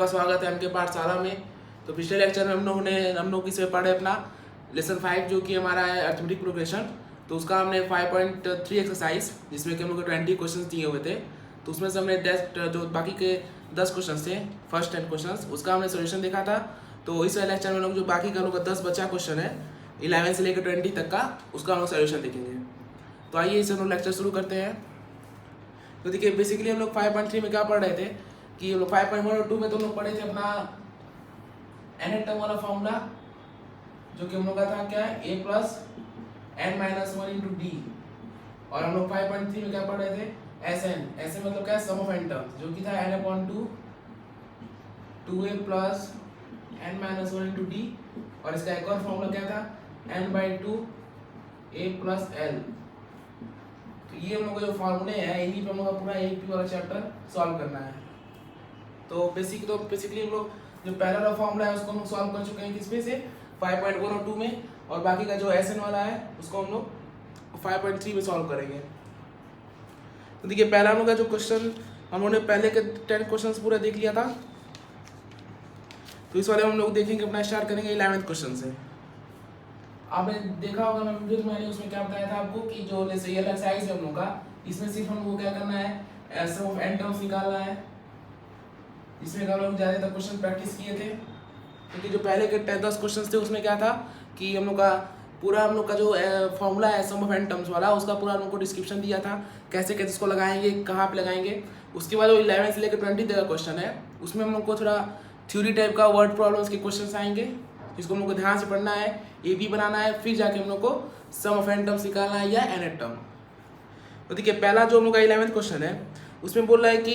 स्वागत है आपके पाठशाला में। तो पिछले लेक्चर में हम लोग किसे पढ़े अपना लेसन 5 जो कि हमारा है अर्थमेटिक प्रोग्रेशन। तो उसका हमने 5.3 एक्सरसाइज जिसमें कि हम लोग को 20 क्वेश्चन दिए हुए थे। तो उसमें से हमने जो बाकी के 10 क्वेश्चन थे फर्स्ट 10 क्वेश्चन उसका हमने सोल्यूशन देखा था। तो इस लेक्चर में हम लोग जो बाकी का हम लोग का 10 बचा क्वेश्चन है 11 से लेकर 20 तक का उसका हम लोग सोल्यूशन देखेंगे। तो आइए इसे हम लोग लेक्चर शुरू करते हैं। तो देखिए बेसिकली हम लोग 5.3 में क्या पढ़ रहे थे कि हम लोग 5.1 और 2 में तो हम लोग पढ़े थे अपना n टर्म वाला फॉर्मूला जो कि हम लोग का था क्या a plus n minus 1 into D. और हम लोग 5.3 में क्या पढ़ रहे थे Sn मतलब क्या सम ऑफ n टर्म्स जो कि था n upon 2 2a plus n minus 1 into D. और इसका एक और फॉर्मूला क्या था n/2 a प्लस l। तो ये हम लोग जो फार्मूले हैं इन्हीं पे हम लोग पूरा एपी वाला चैप्टर सॉल्व करना है। तो बेसिकली हम लोग जो पहला वाला फार्मूला है उसको हम सॉल्व कर चुके हैं किसमें से 5.1 और 2 में, और बाकी का जो एसएन वाला है उसको हम लोग 5.3 में सॉल्व करेंगे। तो देखिए पहला हम लोग का जो क्वेश्चन हम लोगों ने पहले के 10 क्वेश्चन पूरा देख लिया था। तो इस वाले हम लोग देखेंगे अपना स्टार्ट करेंगे 11वें क्वेश्चन से। आपने देखा होगा मैंने उसमें क्या बताया था आपको कि जो जैसे ये एक्सरसाइज है हम लोग का इसमें सिर्फ हम लोग क्या करना है सम ऑफ n टर्म्स निकालना है। इसमें हम लोग ज़्यादातर क्वेश्चन प्रैक्टिस किए थे क्योंकि जो पहले के 10 क्वेश्चन थे उसमें क्या था कि हम लोग का जो फॉर्मूला है सम ऑफ n टर्म्स वाला उसका पूरा हम लोग को डिस्क्रिप्शन दिया था कैसे कैसे इसको लगाएंगे कहाँ पे लगाएंगे। उसके बाद जो 11 से लेकर 20 तक का क्वेश्चन है उसमें हम लोग को थोड़ा थ्योरी टाइप का वर्ड प्रॉब्लम्स के क्वेश्चन आएंगे जिसको हम लोग को ध्यान से पढ़ना है, ए बी बनाना है, फिर जाके हम लोग को सम ऑफ n टर्म्स निकालना है या n टर्म। तो देखिए पहला जो हम लोग का 11th क्वेश्चन है उसमें बोल रहा है कि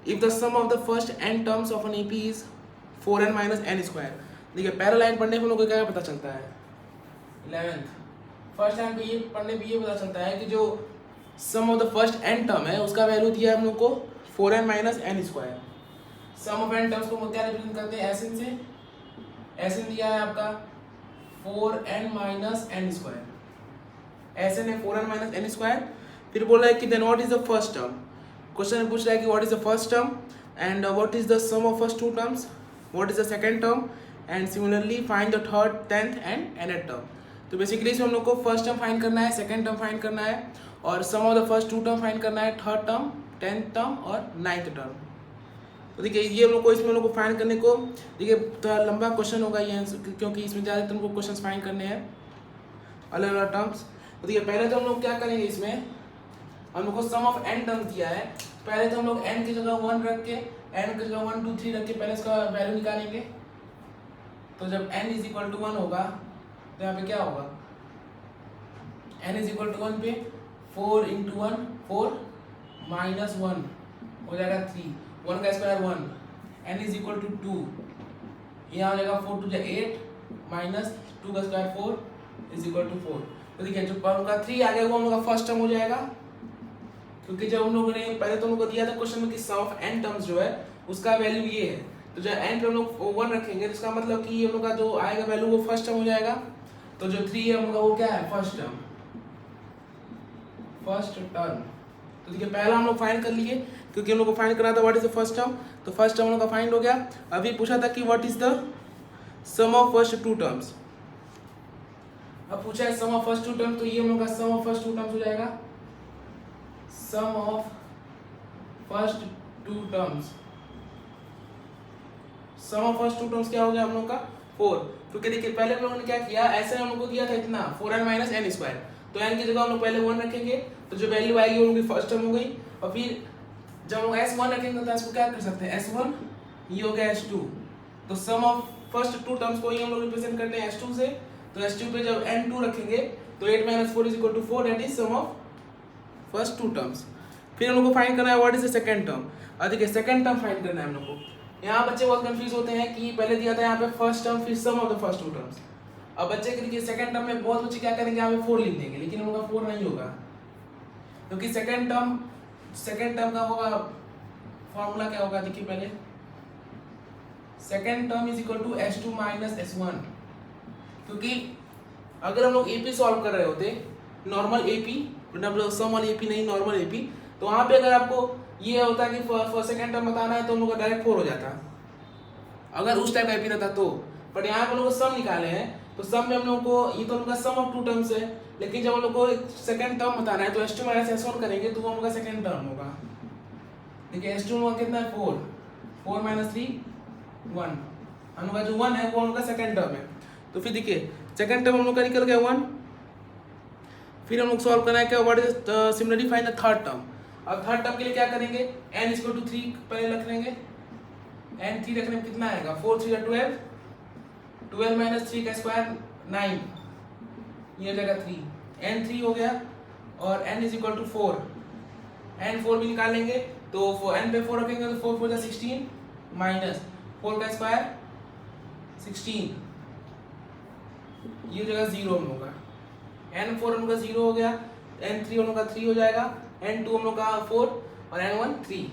if the sum of the first n terms of an AP is 4n minus n square. देखिए पहला लाइन पढ़ने पे हम लोग को क्या पता चलता है 11th फर्स्ट लाइन पे ये पढ़ने पे ये पता चलता है कि जो sum of the first n term है उसका वैल्यू दिया है हम लोग को 4n minus n square. Sum of n terms को हम क्या रिप्रेजेंट करते हैं Sn से। Sn दिया है आपका 4n minus n square. Sn है 4n माइनस n स्क्वायर। फिर बोल रहा है कि then what is the first term. Question में पूछ रहा है कि what is the first term and what is the sum of first two terms, what is the second term and similarly find the third 10th and nth term. तो basically इसमें हम लोग को फर्स्ट टर्म फाइंड करना है, second term find करना है और sum of the first two term find करना है, थर्ड टर्म, 10th टर्म और 9th टर्म। तो देखिए ये हम लोग को इसमें हम लोग को फाइंड करने को देखिए थोड़ा लंबा क्वेश्चन होगा ये क्योंकि इसमें ज़्यादातर हमको क्वेश्चन फाइंड करने हैं अलग अलग टर्म्स। तो देखिए पहले तो हम लोग क्या करेंगे इसमें हम लोग को सम ऑफ n टर्म्स दिया है। पहले तो हम लोग n की जगह 1 रख के n की जगह 1 2 3 रख के पहले इसका वैल्यू निकालेंगे। तो जब n इज इक्वल टू 1 होगा तो यहाँ पे क्या होगा n इज इक्वल टू 1 पे 4 इंटू 1 4 माइनस 1 हो जाएगा 3, 1 का square 1, n is equal to 2, यहाँ हो जाएगा 4 टू 8 माइनस 2 का स्क्वायर 4 इज इक्वल टू 4। तो देखिए जो उनका 3 आ गया वो हम लोग का फर्स्ट टर्म हो जाएगा क्योंकि जब हम लोगों ने पहले तो हम लोग को दिया था क्वेश्चन में कि सम ऑफ n टर्म्स जो है उसका वैल्यू ये है। तो जब n पे हम लोग 1 रखेंगे तो इसका मतलब कि हम लोग का जो आएगा वैल्यू वो फर्स्ट टर्म हो जाएगा। तो जो 3 है हम लोग का वो क्या है फर्स्ट टर्म। तो देखिए पहला हम लोग फाइंड कर लिए क्योंकि हम लोग को फाइंड करना था what is the first term. तो फर्स्ट टर्म हम लोग का फाइंड हो गया। अभी पूछा था कि what is the sum of first two terms. अब पूछा है sum of first two terms तो ये हम लोग का sum of first two terms हो जाएगा sum of first two terms. Sum of first two terms क्या हो गया हम लोग का 4। क्योंकि देखिए पहले हम लोगों ने क्या किया ऐसे हम लोग को दिया था इतना 4n माइनस n स्क्वायर। तो n की जगह हम लोग पहले 1 रखेंगे तो जो वैल्यू आएगी वो उनकी फर्स्ट टर्म हो गई। और फिर जब हम लोग s1 रखेंगे तो इसको क्या कर सकते हैं s1 ये हो गया s2। तो sum of first two terms को ही हम लोग रिप्रेजेंट करते हैं s2 से। तो s2 पे जब n2 रखेंगे तो 8 minus 4 is equal to 4 that is sum of first two terms. फिर हम लोग को फाइंड करना है what is the second term. और देखिए सेकंड टर्म फाइंड करना है हम लोग को। यहाँ बच्चे बहुत कंफ्यूज होते हैं कि पहले दिया था यहाँ पे फर्स्ट टर्म फिर sum of the first two terms. अब बच्चे के लिए सेकंड टर्म में बहुत बच्चे क्या करेंगे यहाँ पे 4 लिख देंगे लेकिन हम लोग का 4 नहीं होगा क्योंकि सेकंड टर्म का होगा फॉर्मूला क्या होगा देखिए पहले second term is equal to s2 minus s1। क्योंकि अगर हम लोग एपी सॉल्व कर रहे होते नॉर्मल एपी मतलब सम वाली एपी नहीं नॉर्मल एपी तो वहाँ पे अगर आपको ये होता है कि फर्स्ट सेकंड टर्म बताना है तो हम लोग का डायरेक्ट 4 हो जाता। अगर उस टाइप का एपी रहता तो। बट यहाँ पे हम लोग को सम निकाले हैं, तो सम में हम लोग को ये तो हम लोग का सम ऑफ टू टर्म्स है, लेकिन जब हम लोग को सेकंड टर्म बताना है तो s2 माइनस s1 करेंगे तो वो हम लोग का सेकंड टर्म होगा। देखिए s2 में कितना है 4, 4 माइनस 3 1, हम लोग का जो 1 है वो हम लोग का सेकंड टर्म है। तो फिर देखिए सेकंड टर्म हम लोग का निकल गया 1। फिर हम लोग सॉल्व करना है क्या, what is similarly find the third term. अब थर्ड टर्म के लिए क्या करेंगे, n इक्वल टू 3 पहले रख लेंगे, n 3 रखने में कितना आएगा 4 3 12, 12 माइनस 3 का स्क्वायर 9, ये हो जाएगा 3, n 3 हो गया और n is equal to 4, n 4 भी निकाल लेंगे तो n पे 4 रखेंगे तो 4 4 जा 16 माइनस 4 का स्क्वायर 16, ये हो जाएगा 0 हम लोग का, n 4 हम लोग का 0 हो गया, n 3 हम लोग का 3 हो जाएगा, n 2 हम लोग का 4 और n 1 3।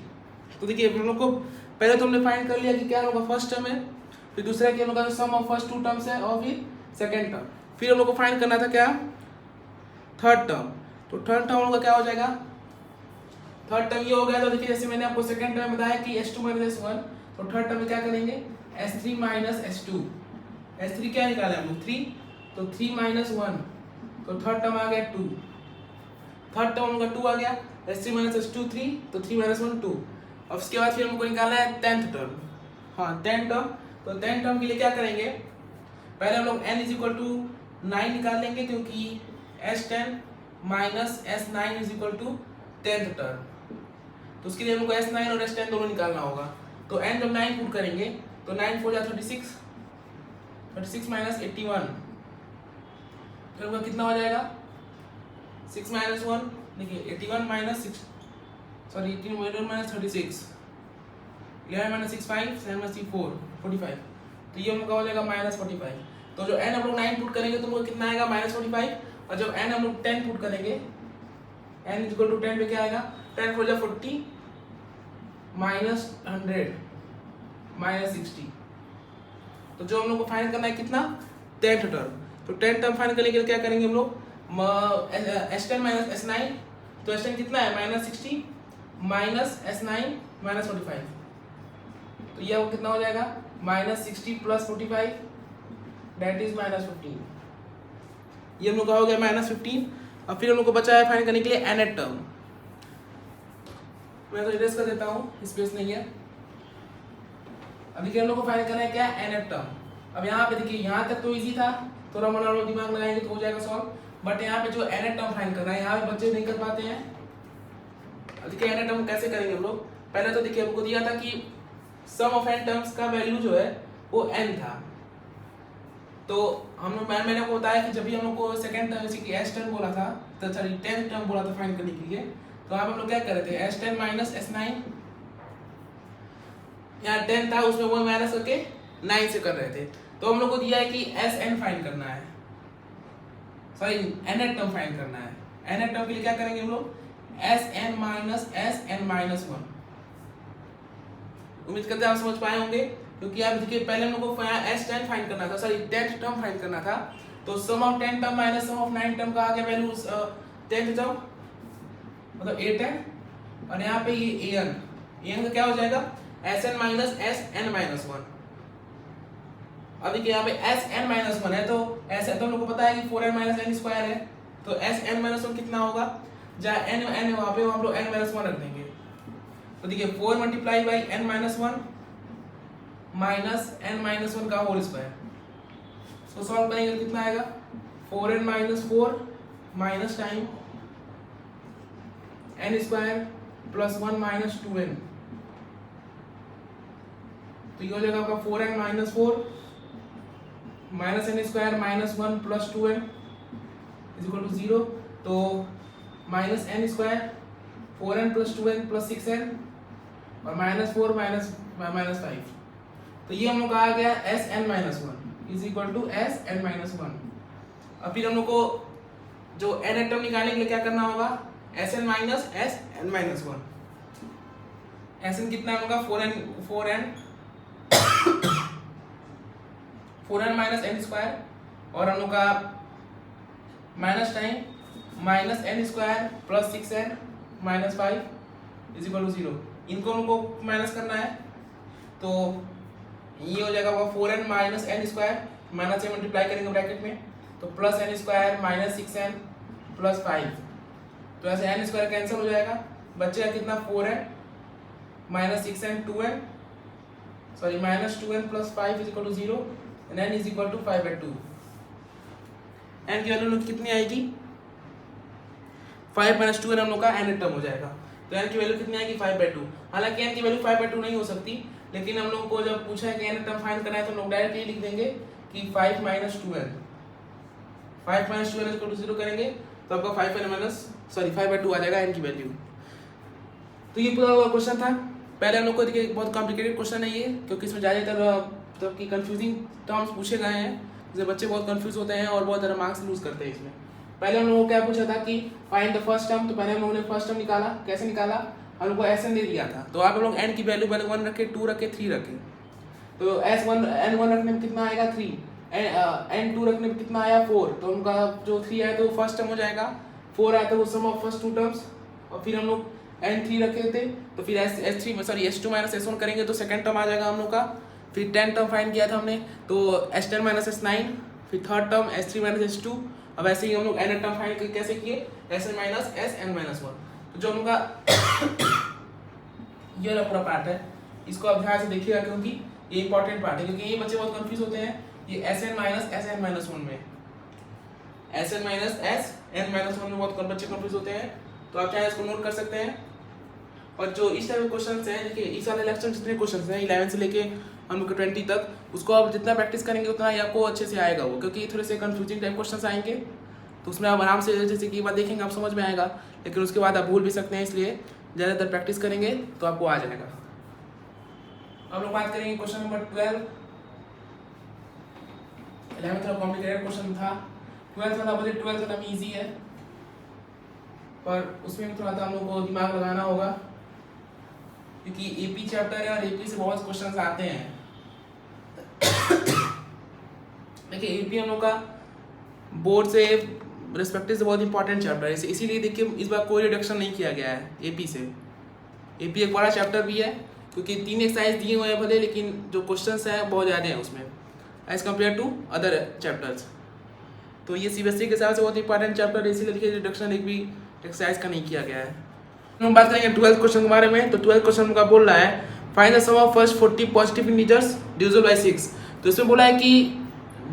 तो देखिए हम लोग को पहले तो हमने फाइंड कर लिया कि क्या हम लोग का फर्स्ट टर्म है, फिर दूसरा कि हम लोग का sum of first two terms है और फिर सेकंड टर्म, फिर हम लोग को फाइंड करना था क्या थर्ड टर्म। तो थर्ड टर्म हम लोग का क्या हो जाएगा, थर्ड टर्म ये हो गया। तो देखिए जैसे मैंने आपको सेकंड टर्म बताया कि s2 माइनस s1, तो थर्ड टर्म में क्या करेंगे s3 माइनस s2, s3 क्या निकाला हम लोग 3, तो 3 माइनस 1, तो थर्ड टर्म आ गया 2, थर्ड टर्म हम लोग का 2 आ गया, s3 माइनस s2 3, तो 3 माइनस 1 2। अब उसके बाद फिर हमको निकालना है टेंथ टर्म, हाँ टेंथ टर्म। तो टेंथ टर्म के लिए क्या करेंगे, पहले हम लोग n इज इक्वल टू 9 निकाल लेंगे क्योंकि s10 minus s9 is equal to tenth term, तो उसके लिए हमको s9 और s10 दोनों निकालना होगा। तो n जब 9 पुट करेंगे तो 9 4 जा 36, 36 माइनस 81, फिर हमको कितना हो जाएगा 6 माइनस 1, देखिए 81 minus 6, sorry 81 minus 36, 11 minus 6 5, 7 minus 3 4 45, तो ये हमका हो जाएगा माइनस 45। तो जो n हम लोग 9 पुट करेंगे तो हमको कितना आएगा माइनस 45, और जब n हम लोग 10 पुट करेंगे n इक्वल टू 10 पे क्या आएगा 10 4 जा 40 माइनस 100 माइनस 60। तो जो हम लोग को फाइंड करना है कितना टेंथ टर्म, तो टेंथ टर्म फाइंड करने के लिए क्या करेंगे हम लोग s10 माइनस s9, तो s10 कितना है माइनस 60 माइनस s9 माइनस 45, तो ये आपको कितना हो जाएगा minus 60 plus 45 that is minus 15, ये हम लोग का हो गया माइनस 15। अब फिर हम लोग को बचा है फाइंड करने के लिए nth टर्म, मैं तो इरेज कर देता हूँ स्पेस नहीं है। अब देखिए हम लोग को फाइंड करना है क्या nth टर्म। अब यहाँ पे देखिए यहाँ तक तो इजी था, थोड़ा मोड़ा लोग दिमाग लगाएंगे तो हो जाएगा सॉल्व, बट यहाँ पे जो nth टर्म फाइंड करना है यहाँ पे बच्चे नहीं कर पाते हैं। अब देखिए nth टर्म कैसे करेंगे हम लोग, पहले तो देखिए हमको दिया था कि सम ऑफ n टर्म्स का वैल्यू जो है वो n था, तो हम लोग मैंने आपको बताया कि जब भी हम लोग को सेकंड टर्म जैसे कि s10 बोला था, तो सॉरी 10th टर्म बोला था फाइंड करने के लिए, तो यहाँ पे हम लोग क्या कर रहे थे s10 माइनस s9, यहाँ 10 था उसमें वो माइनस करके 9 से कर रहे थे। तो हम लोग को दिया है कि sn फाइंड करना है, सॉरी nth टर्म फाइंड करना है। nth टर्म के लिए क्या करेंगे हम लोग sn माइनस sn माइनस 1। उम्मीद करते हैं आप समझ पाए होंगे, क्योंकि आप देखिए पहले हम लोग को s10 फाइंड करना था, सॉरी 10th टर्म फाइंड करना था, तो sum of 10 term minus sum of 9 term का आ गया वैल्यू 10th टर्म मतलब 8 है, और यहाँ पे ये an का क्या हो जाएगा sn माइनस sn माइनस 1। अब देखिए यहाँ पे sn माइनस 1 है, तो ऐसे तो हम लोग को पता है कि 4n माइनस n स्क्वायर है, तो sn माइनस 1 कितना होगा, जहाँ n है वहाँ पे हम लोग n माइनस 1 रख देंगे। तो देखिए 4 multiply by n minus 1 minus n minus 1 का होल स्क्वायर, तो सॉल्व करेंगे तो कितना आएगा 4n minus 4 minus time n square plus 1 minus 2n, तो ये हो जाएगा आपका 4n minus 4 minus n square minus 1 plus 2n is equal to 0, तो minus n square 4n plus 2n plus 6n और माइनस 4 माइनस 5, तो ये हम लोग का आ गया sn minus 1 is equal to sn minus 1। अब फिर हम लोग को जो n टर्म निकालने के लिए क्या करना होगा sn minus sn minus 1। sn कितना है हम लोग का 4n माइनस n स्क्वायर, और हम लोग का minus time minus n square plus 6n minus 5 is equal to 0। इनको हम लोग को माइनस करना है, तो ये हो जाएगा वो 4n minus n square, minus से मल्टीप्लाई करेंगे ब्रैकेट में, तो plus n square minus 6n plus 5, तो ऐसे एन स्क्वायर कैंसिल हो जाएगा, बचेगा कितना 4n minus 6n 2n sorry minus 2n plus 5 is equal to 0 and n is equal to 5/2। n की वैल्यू कितनी आएगी 5 माइनस 2n हम लोग का n टर्म हो जाएगा, तो n की वैल्यू कितनी आएगी 5/2। हालांकि n की वैल्यू 5/2 नहीं हो सकती, लेकिन हम लोग को जब पूछा है कि n टर्म फाइंड करना है तो हम लोग डायरेक्ट ये लिख देंगे कि 5 माइनस 2n 0 करेंगे तो आपका 5/2 आ जाएगा n की वैल्यू। तो ये पूरा क्वेश्चन था। पहले हम लोग को देखिए बहुत कॉम्प्लिकेटेड क्वेश्चन है ये, क्योंकि इसमें ज़्यादातर मतलब कि कंफ्यूजिंग टर्म्स पूछे गए हैं, जिससे बच्चे बहुत कंफ्यूज होते हैं और बहुत ज़्यादा मार्क्स लूज करते हैं इसमें। पहले हम लोगों को क्या पूछा था कि फाइंड द फर्स्ट टर्म, तो पहले हम लोगों ने फर्स्ट टर्म निकाला। कैसे निकाला, हम लोग को एस एन दे दिया था, तो आप लोग एन की वैल्यू पहले 1 रखे, 2 रखे, 3 रखे, तो n1 रखने में कितना आएगा 3, n2 रखने में कितना आया 4, तो उनका जो 3 आया तो फर्स्ट टर्म हो जाएगा, 4 आया तो सम ऑफ फर्स्ट 2 टर्म्स, और फिर हम लोग n3 रखे थे तो फिर S2 माइनस S1 करेंगे तो सेकंड टर्म आ जाएगा हम लोग का। फिर 10 टर्म फाइंड किया था हमने तो S10 माइनस S9, फिर third term S3 minus S2। अब ऐसे ही हम लोग n टर्म फाइंड कैसे किए Sn माइनस Sn माइनस 1। तो जो हम लोग का ये वाला पूरा पार्ट है, इसको आप ध्यान से देखिएगा क्योंकि ये इंपॉर्टेंट पार्ट है, क्योंकि ये बच्चे बहुत कंफ्यूज होते हैं ये Sn माइनस Sn माइनस 1 में, Sn माइनस Sn माइनस 1 में बहुत बच्चे कंफ्यूज होते हैं, तो आप चाहे इसको नोट कर सकते हैं। और जो इस टाइप के क्वेश्चंस हैं, देखिए इस वाले लेक्चर जितने क्वेश्चंस हैं 11 से लेके हम लोग 20 तक, उसको आप जितना प्रैक्टिस करेंगे उतना ही आपको अच्छे से आएगा वो, क्योंकि थोड़े से कंफ्यूजिंग टाइप क्वेश्चंस आएंगे तो उसमें आप आराम से जैसे कि बात देखेंगे आप समझ में आएगा, लेकिन उसके बाद आप भूल भी सकते हैं, इसलिए ज़्यादातर प्रैक्टिस करेंगे तो आपको आ जाएगा। अब लोग बात करेंगे क्वेश्चन नंबर 12। 11 थोड़ा कॉम्प्लिकेटेड क्वेश्चन था, 12 वाला बजट 12 वाला भी ईजी है, पर उसमें भी थोड़ा सा हम लोग को दिमाग लगाना होगा, क्योंकि एपी चैप्टर है और एपी से बहुत क्वेश्चंस आते हैं। देखिए एपी हम लोग का बोर्ड से रिस्पेक्टिव से बहुत इंपॉर्टेंट चैप्टर है, इसीलिए देखिए इस बार कोई रिडक्शन नहीं किया गया है एपी से। एपी एक बड़ा चैप्टर भी है, क्योंकि 3 एक्सरसाइज दिए हुए हैं भले, लेकिन जो क्वेश्चंस हैं बहुत ज़्यादा हैं उसमें as compare to other chapters. तो ये सीबीएसई के हिसाब से बहुत इंपॉर्टेंट चैप्टर है, इसीलिए देखिए रिडक्शन एक भी एक्सरसाइज का नहीं किया गया है। हम बात करेंगे 12th क्वेश्चन के बारे में। तो 12th क्वेश्चन का बोल रहा है find the sum of first 40 positive integers divisible by 6। तो इसमें बोला है कि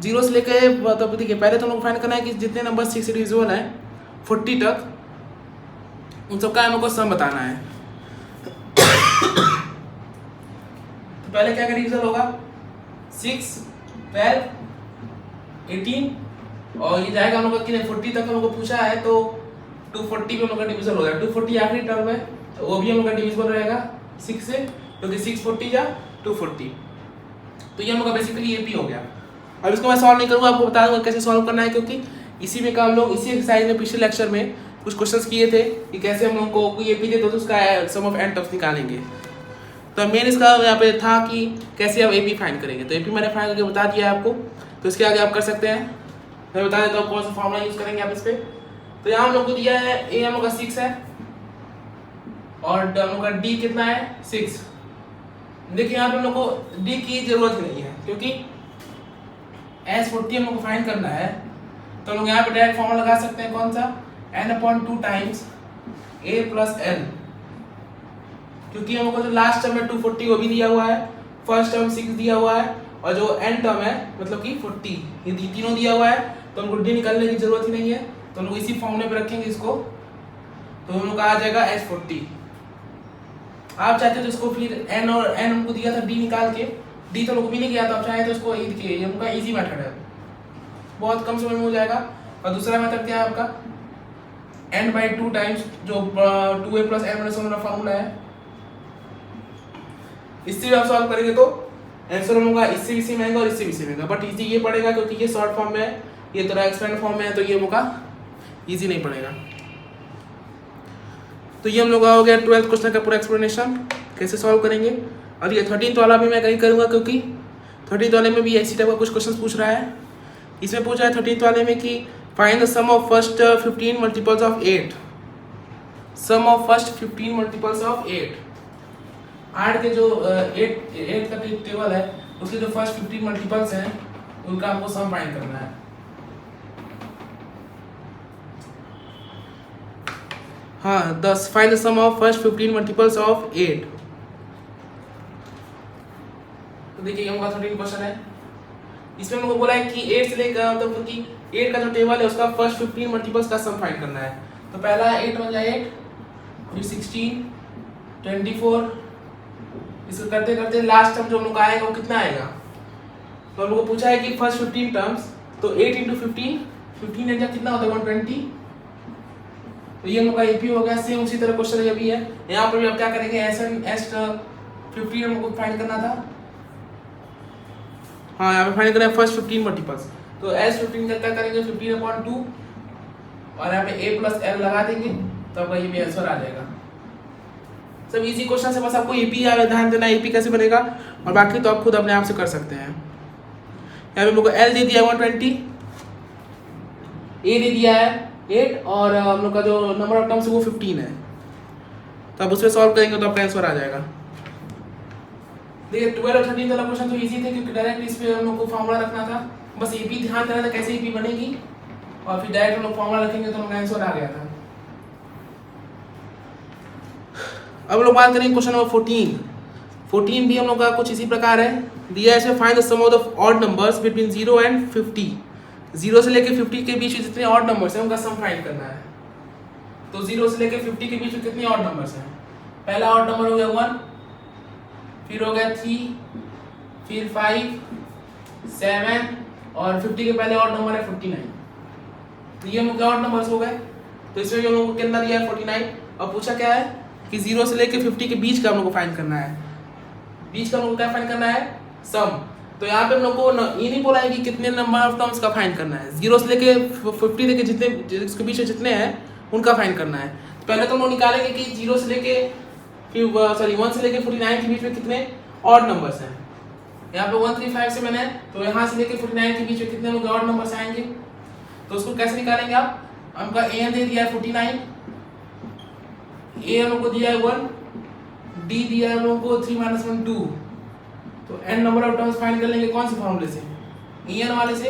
0 से लेके मतलब देखिए पहले तो हम लोग फाइंड करना है कि जितने नंबर 6 से डिविजिबल है 40 तक, उन सबका हम लोग को सम बताना है। तो पहले क्या डिविजिबल होगा 6, 12, 18 और ये जाएगा हम लोग का 40 तक हम लोग को पूछा है, तो 240 पे हम लोग का डिविजन हो जाएगा। 240 आखिरी टर्म है तो वो भी हम लोग का डिविजिबल रहेगा 6 से, क्योंकि 640 या 240। तो ये हम लोग का बेसिकली एपी हो गया। अब इसको मैं सॉल्व नहीं करूँगा, आपको बता दूंगा कैसे सॉल्व करना है, क्योंकि इसी में का हम लोग इसी एक्सरसाइज में पिछले लेक्चर में कुछ क्वेश्चंस किए थे कि कैसे हम लोग को कोई एपी दे तो उसका सम ऑफ एन टर्म्स निकालेंगे। तो मेन इसका यहाँ पे था कि कैसे आप एपी फाइंड करेंगे, तो एपी मैंने फाइंड करके बता दिया है आपको, तो इसके आगे आप कर सकते हैं। मैं बता देता हूँ कौन सा फॉर्मूला यूज करेंगे आप इस पर। तो यहाँ हम लोग को दिया है ए हम लोग का 6 है और हम लोग का डी कितना है 6। देखिए यहाँ पे हम लोग को डी की जरूरत ही नहीं है, क्योंकि S40 हम लोग को फाइंड करना है, तो हम लोग यहाँ पे डायरेक्ट फॉर्मूला लगा सकते हैं कौन सा n/2 times a plus l, क्योंकि हम लोग को जो लास्ट टर्म है 240 वो भी दिया हुआ है, फर्स्ट टर्म 6 दिया हुआ है और जो n टर्म है मतलब कि 40 ये तीनों दिया हुआ है, तो हमको डी निकालने की जरूरत ही नहीं है, तो हम लोग इसी फॉर्मूले पे रखेंगे इसको, तो हम लोग का आ जाएगा S40। आप चाहते तो इसको फिर n और n हमको दिया था डी निकाल के, डी तो लोग भी नहीं किया, तो आप चाहे तो इसको ये हमका इजी मेथड है, बहुत कम समय में हो जाएगा। और दूसरा मेथड क्या है आपका n/2 टाइम्स जो 2a प्लस n माइनस 1 वाला फॉर्मूला है, इससे भी आप सॉल्व करेंगे तो आंसर होगा इससे भी सेम आएगा और इससे भी सेम आएगा, बट इजी ये पड़ेगा क्योंकि ये शॉर्ट फॉर्म में है, ये थोड़ा एक्सपेंड फॉर्म में है, तो ये होगा इजी नहीं पड़ेगा। तो ये हम लोग हो गया 12th क्वेश्चन का पूरा एक्सप्लेनेशन कैसे सॉल्व करेंगे। और ये 13th वाला भी मैं कहीं करूँगा, क्योंकि 13th वाले में भी इसी टाइप का कुछ क्वेश्चन पूछ रहा है। इसमें पूछा है 13th वाले में कि find the sum of first 15 multiples of 8, sum of first 15 multiples of 8। 8 के जो 8 का टेबल है उसके जो फर्स्ट 15 मल्टीपल्स हैं उनका हमको सम फाइंड करना है। हाँ, दस find the sum of first 15 multiples of 8। तो देखिए हमारा 13 क्वेश्चन है। इसमें हमको बोला है कि 8 से लेकर मतलब कि 8 का जो टेबल है उसका फर्स्ट 15 मल्टीपल्स का सम फाइंड करना है। तो पहला 8 बन जाए 8, फिर 16, 24, इसको करते करते लास्ट टर्म जो हम लोग का आएगा वो कितना आएगा। तो हम लोग को पूछा है कि फर्स्ट 15 टर्म्स, तो 8 इंटू 15 इंटू कितना होता है 120। तो ये हम लोग का एपी हो गया। सेम उसी तरह क्वेश्चन ये भी है, यहाँ पर भी आप क्या करेंगे, एस 15 हमको फाइंड करना था। हाँ, यहाँ पे फाइंड करना है फर्स्ट 15 मल्टीपल्स। तो एस 15 का क्या करेंगे 15/2 और यहाँ पे ए प्लस एल लगा देंगे, तो आपका ये भी आंसर आ जाएगा। सब इजी क्वेश्चन है, बस आपको एपी ध्यान देना, एपी कैसे बनेगा, और बाकी तो आप खुद अपने आप से कर सकते हैं। यहाँ पे हम लोग को एल दे दिया है 120, ए दे दिया है 8 और हम लोग का जो नंबर ऑफ टर्म्स है वो 15 है। तो आप उसमें सॉल्व करेंगे तो आपका आंसर आ जाएगा। देखिए 12 और 13 वाला क्वेश्चन तो इजी थे क्योंकि डायरेक्ट इस पे हम लोग को फॉर्मूला रखना था, बस एपी ध्यान देना था कैसे एपी बनेगी, और फिर डायरेक्ट हम लोग फॉर्मूला रखेंगे तो हमारा आंसर आ गया था। अब लोग बात करेंगे क्वेश्चन नंबर 14 भी हम लोग का कुछ इसी प्रकार है। दिया है find the sum of the odd numbers between 0 and 50। 0 से लेके 50 के बीच जितने ऑड नंबर्स हैं उनका सम फाइंड करना है। तो 0 से लेके 50 के बीच में कितने ऑड नंबर्स हैं। पहला ऑड नंबर हो गया 1, फिर हो गया 3, फिर 5, 7 और 50 के पहले ऑड नंबर है 49। तो ये हम लोग ऑड नंबर्स हो गए। तो इसमें भी हम लोग को कितना दिया है 49, और पूछा क्या है कि 0 से लेके 50 के बीच का हम लोग को फाइंड करना है। बीच का हम लोग को क्या फाइंड करना है, सम। तो यहाँ पे हम लोग को ये नहीं बोला है कि कितने नंबर ऑफ टर्म्स का फाइंड करना है, 0 से लेके 50 तक जितने इसके बीच जितने हैं उनका फाइंड करना है। तो पहले तो हम लोग निकालेंगे कि 0 से लेके 1 से लेके 49 के बीच में कितने ऑड नंबर्स हैं। यहाँ पे 135 से मैंने, तो यहाँ से लेके 49 के बीच में कितने लोग ऑड नंबर्स आएंगे। तो उसको कैसे निकालेंगे आप, हमका ए दे दिया है 49, ए हम लोग को दिया है 1, डी दिया है हम लोग को 3 - 1 2। तो n number of terms find कर लेंगे कौन से फॉर्मूले से, en वाले से।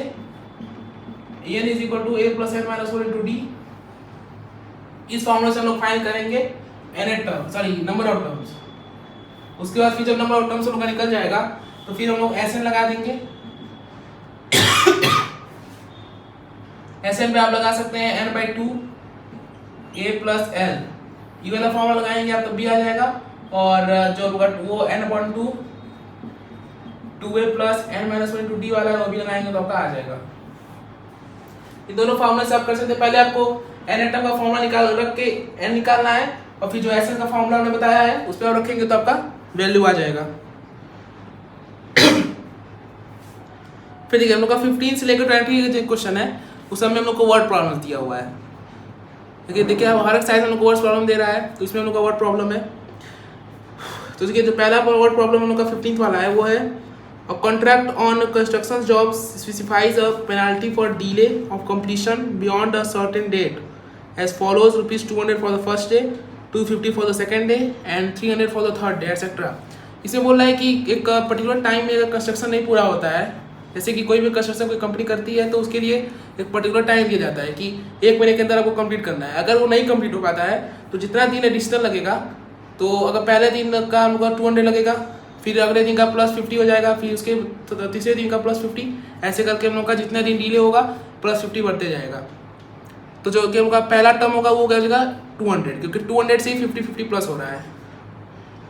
en is equal to a plus n minus 4 into d. इस फॉर्मूले से हम लोग फाइंड करेंगे नंबर ऑफ टर्म्स। उसके बाद फिर जब नंबर ऑफ टर्म्स हम लोग का निकल जाएगा तो फिर हम लोग एस एन लगा देंगे। एस एन पे आप लगा सकते हैं n/2 a प्लस एल, ये वाला फॉर्मूला लगाएंगे आप तब भी आ जाएगा। और जो वो n/2 2a plus n minus 1 into D वाला है वो भी लगाएंगे तो आपका आ जाएगा। ये दोनों फॉर्मूले से आप कर सकते हैं। पहले आपको n एटम का फॉर्मूला रख के n निकालना है, और फिर जो एस का फॉर्मूला हमने बताया है उस पर आप रखेंगे तो आपका वैल्यू आ जाएगा। फिर देखिए हम लोग का 15 से लेकर 20 जो क्वेश्चन है उस समय हम लोग को वर्ड प्रॉब्लम दिया हुआ है। देखिए हर एक साइज हम लोग को वर्ड प्रॉब्लम दे रहा है, तो इसमें हम लोग का वर्ड प्रॉब्लम है। तो देखिए जो पहला वर्ड प्रॉब्लम हम लोग का 15th वाला है वो है A contract on construction jobs specifies a penalty for delay of completion beyond a certain date as follows: ₹200 for the first day, $250 for the second day and $300 for the third day, etc. इसमें बोल रहा है कि एक particular time में अगर construction नहीं पूरा होता है, जैसे कि कोई भी कंस्ट्रक्शन कोई कंपनी करती है तो उसके लिए एक पर्टिकुलर टाइम दिया जाता है कि 1 महीने के अंदर आपको कंप्लीट करना है। अगर वो नहीं कंप्लीट हो पाता है तो जितना दिन एडिशनल लगेगा, तो अगर पहले दिन का हमको 200 लगेगा, फिर अगले दिन का +50 हो जाएगा, फिर उसके तीसरे दिन का +50, ऐसे करके हम लोग का जितना दिन डिले होगा +50 बढ़ते जाएगा। तो जो कि उनका पहला टर्म होगा वो क्या हो जाएगा 200, क्योंकि 200 से ही 50 प्लस हो रहा है।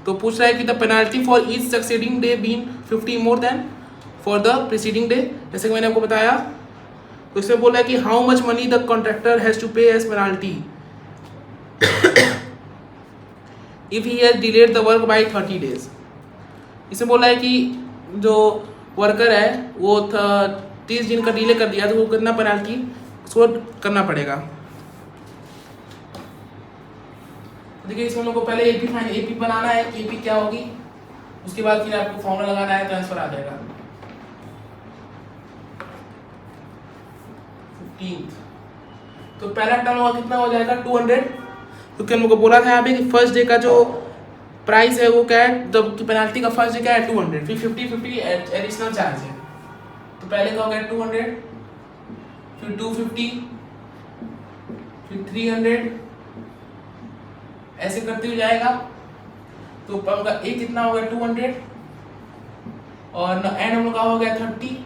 तो पूछ रहा है कि the penalty for each succeeding day been 50 more than for the preceding day, जैसे कि मैंने आपको बताया। तो इसमें बोला है कि how much money the contractor has to pay as penalty if he has delayed the work by 30 days. इसमें बोला है कि जो वर्कर है वो 30 दिन का डिले कर दिया तो वो कितना पेनाल्टी उसको करना पड़ेगा। देखिए इसमें लोगों को पहले एपी बनाना है कि एपी क्या होगी, उसके बाद फिर आपको फॉर्मूला लगाना है तो आंसर आ जाएगा। 15th तो पहला टर्म होगा कितना हो जाएगा 200, क्योंकि हम लोग को बोला था यहाँ पे कि फर्स्ट डे का जो प्राइस है वो क्या है, जब पेनाल्टी का फर्स्ट क्या है 200, फिर 50 एडिशनल चार्ज है। तो पहले का हो गया 200, फिर 250, फिर 300, ऐसे करते हुए जाएगा। तो आपका ए कितना हो गया 200, और एन हम लोग का हो गया 30,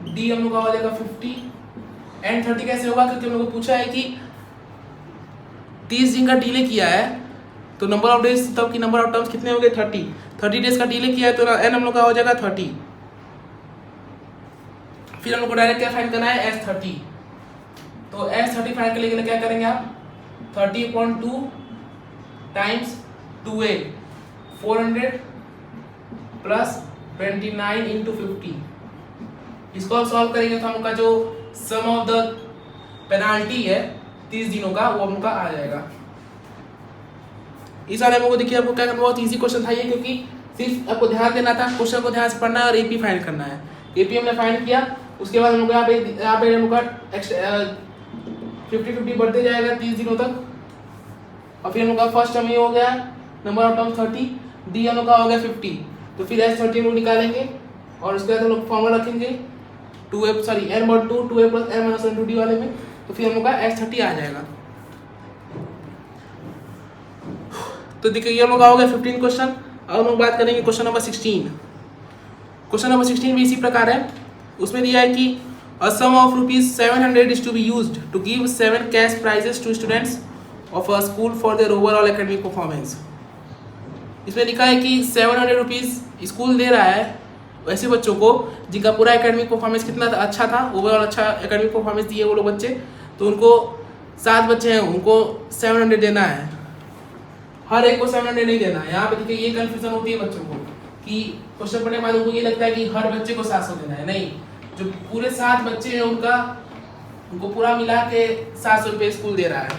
डी हम लोग का हो जाएगा 50, एंड 30 कैसे होगा, क्योंकि हम लोग को पूछा है कि 30 दिन का डिले किया है, तो नंबर ऑफ डेज तब की नंबर ऑफ टर्म्स कितने हो गए 30 डेज का डिले किया है, तो एन हम लोग का हो जाएगा 30। फिर हम लोग को डायरेक्ट क्या फाइंड करना है S30। तो S30 फाइंड करने के लिए क्या करेंगे आप, 30.2 टाइम्स 2a 400 प्लस 29 इंटू 50। इसको आप सॉल्व करेंगे तो हम लोग का जो सम ऑफ द पेनाल्टी है 30 दिनों का वो हम लोग का आ जाएगा। इस वाले में देखिए आपको क्या करना, बहुत इजी क्वेश्चन था ये, क्योंकि सिर्फ आपको ध्यान देना था, क्वेश्चन को ध्यान से पढ़ना है और एपी फाइंड करना है। एपी हमने फाइंड किया, उसके बाद हम लोग यहाँ पे हम लोग का 50-50 बढ़ते जाएगा 30 दिनों तक, और फिर हम लोग का फर्स्ट टर्म ये हो गया नंबर ऑफ टर्म 30, डी हम लोग का हो गया 50, तो फिर S30 हम लोग निकालेंगे और उसके बाद हम लोग फॉर्मूला रखेंगे 2a plus m minus 1 D वाले में, तो फिर हम लोग का S30 आ जाएगा। तो देखिए ये हम लोग का हो गया 15 क्वेश्चन। अब हम लोग बात करेंगे क्वेश्चन नंबर 16। क्वेश्चन नंबर 16 भी इसी प्रकार है, उसमें दिया है कि a sum of rupees 700 is to be used to give 7 cash prizes to students of a school for their overall academic performance। इसमें लिखा है कि 700 रुपीज़ स्कूल दे रहा है वैसे बच्चों को जिनका पूरा एकेडमिक परफॉर्मेंस कितना अच्छा था, ओवरऑल अच्छा एकेडमिक परफॉर्मेंस दिए वो लोग बच्चे, तो उनको 7 बच्चे हैं, उनको 700 देना है, हर एक को 700 नहीं देना है। यहाँ पे देखिए ये कन्फ्यूजन होती है बच्चों को कि क्वेश्चन पढ़ने के बाद उनको ये लगता है कि हर बच्चे को 700 देना है, नहीं, जो पूरे 7 बच्चे हैं उनको पूरा मिला के 700 रुपये स्कूल दे रहा है।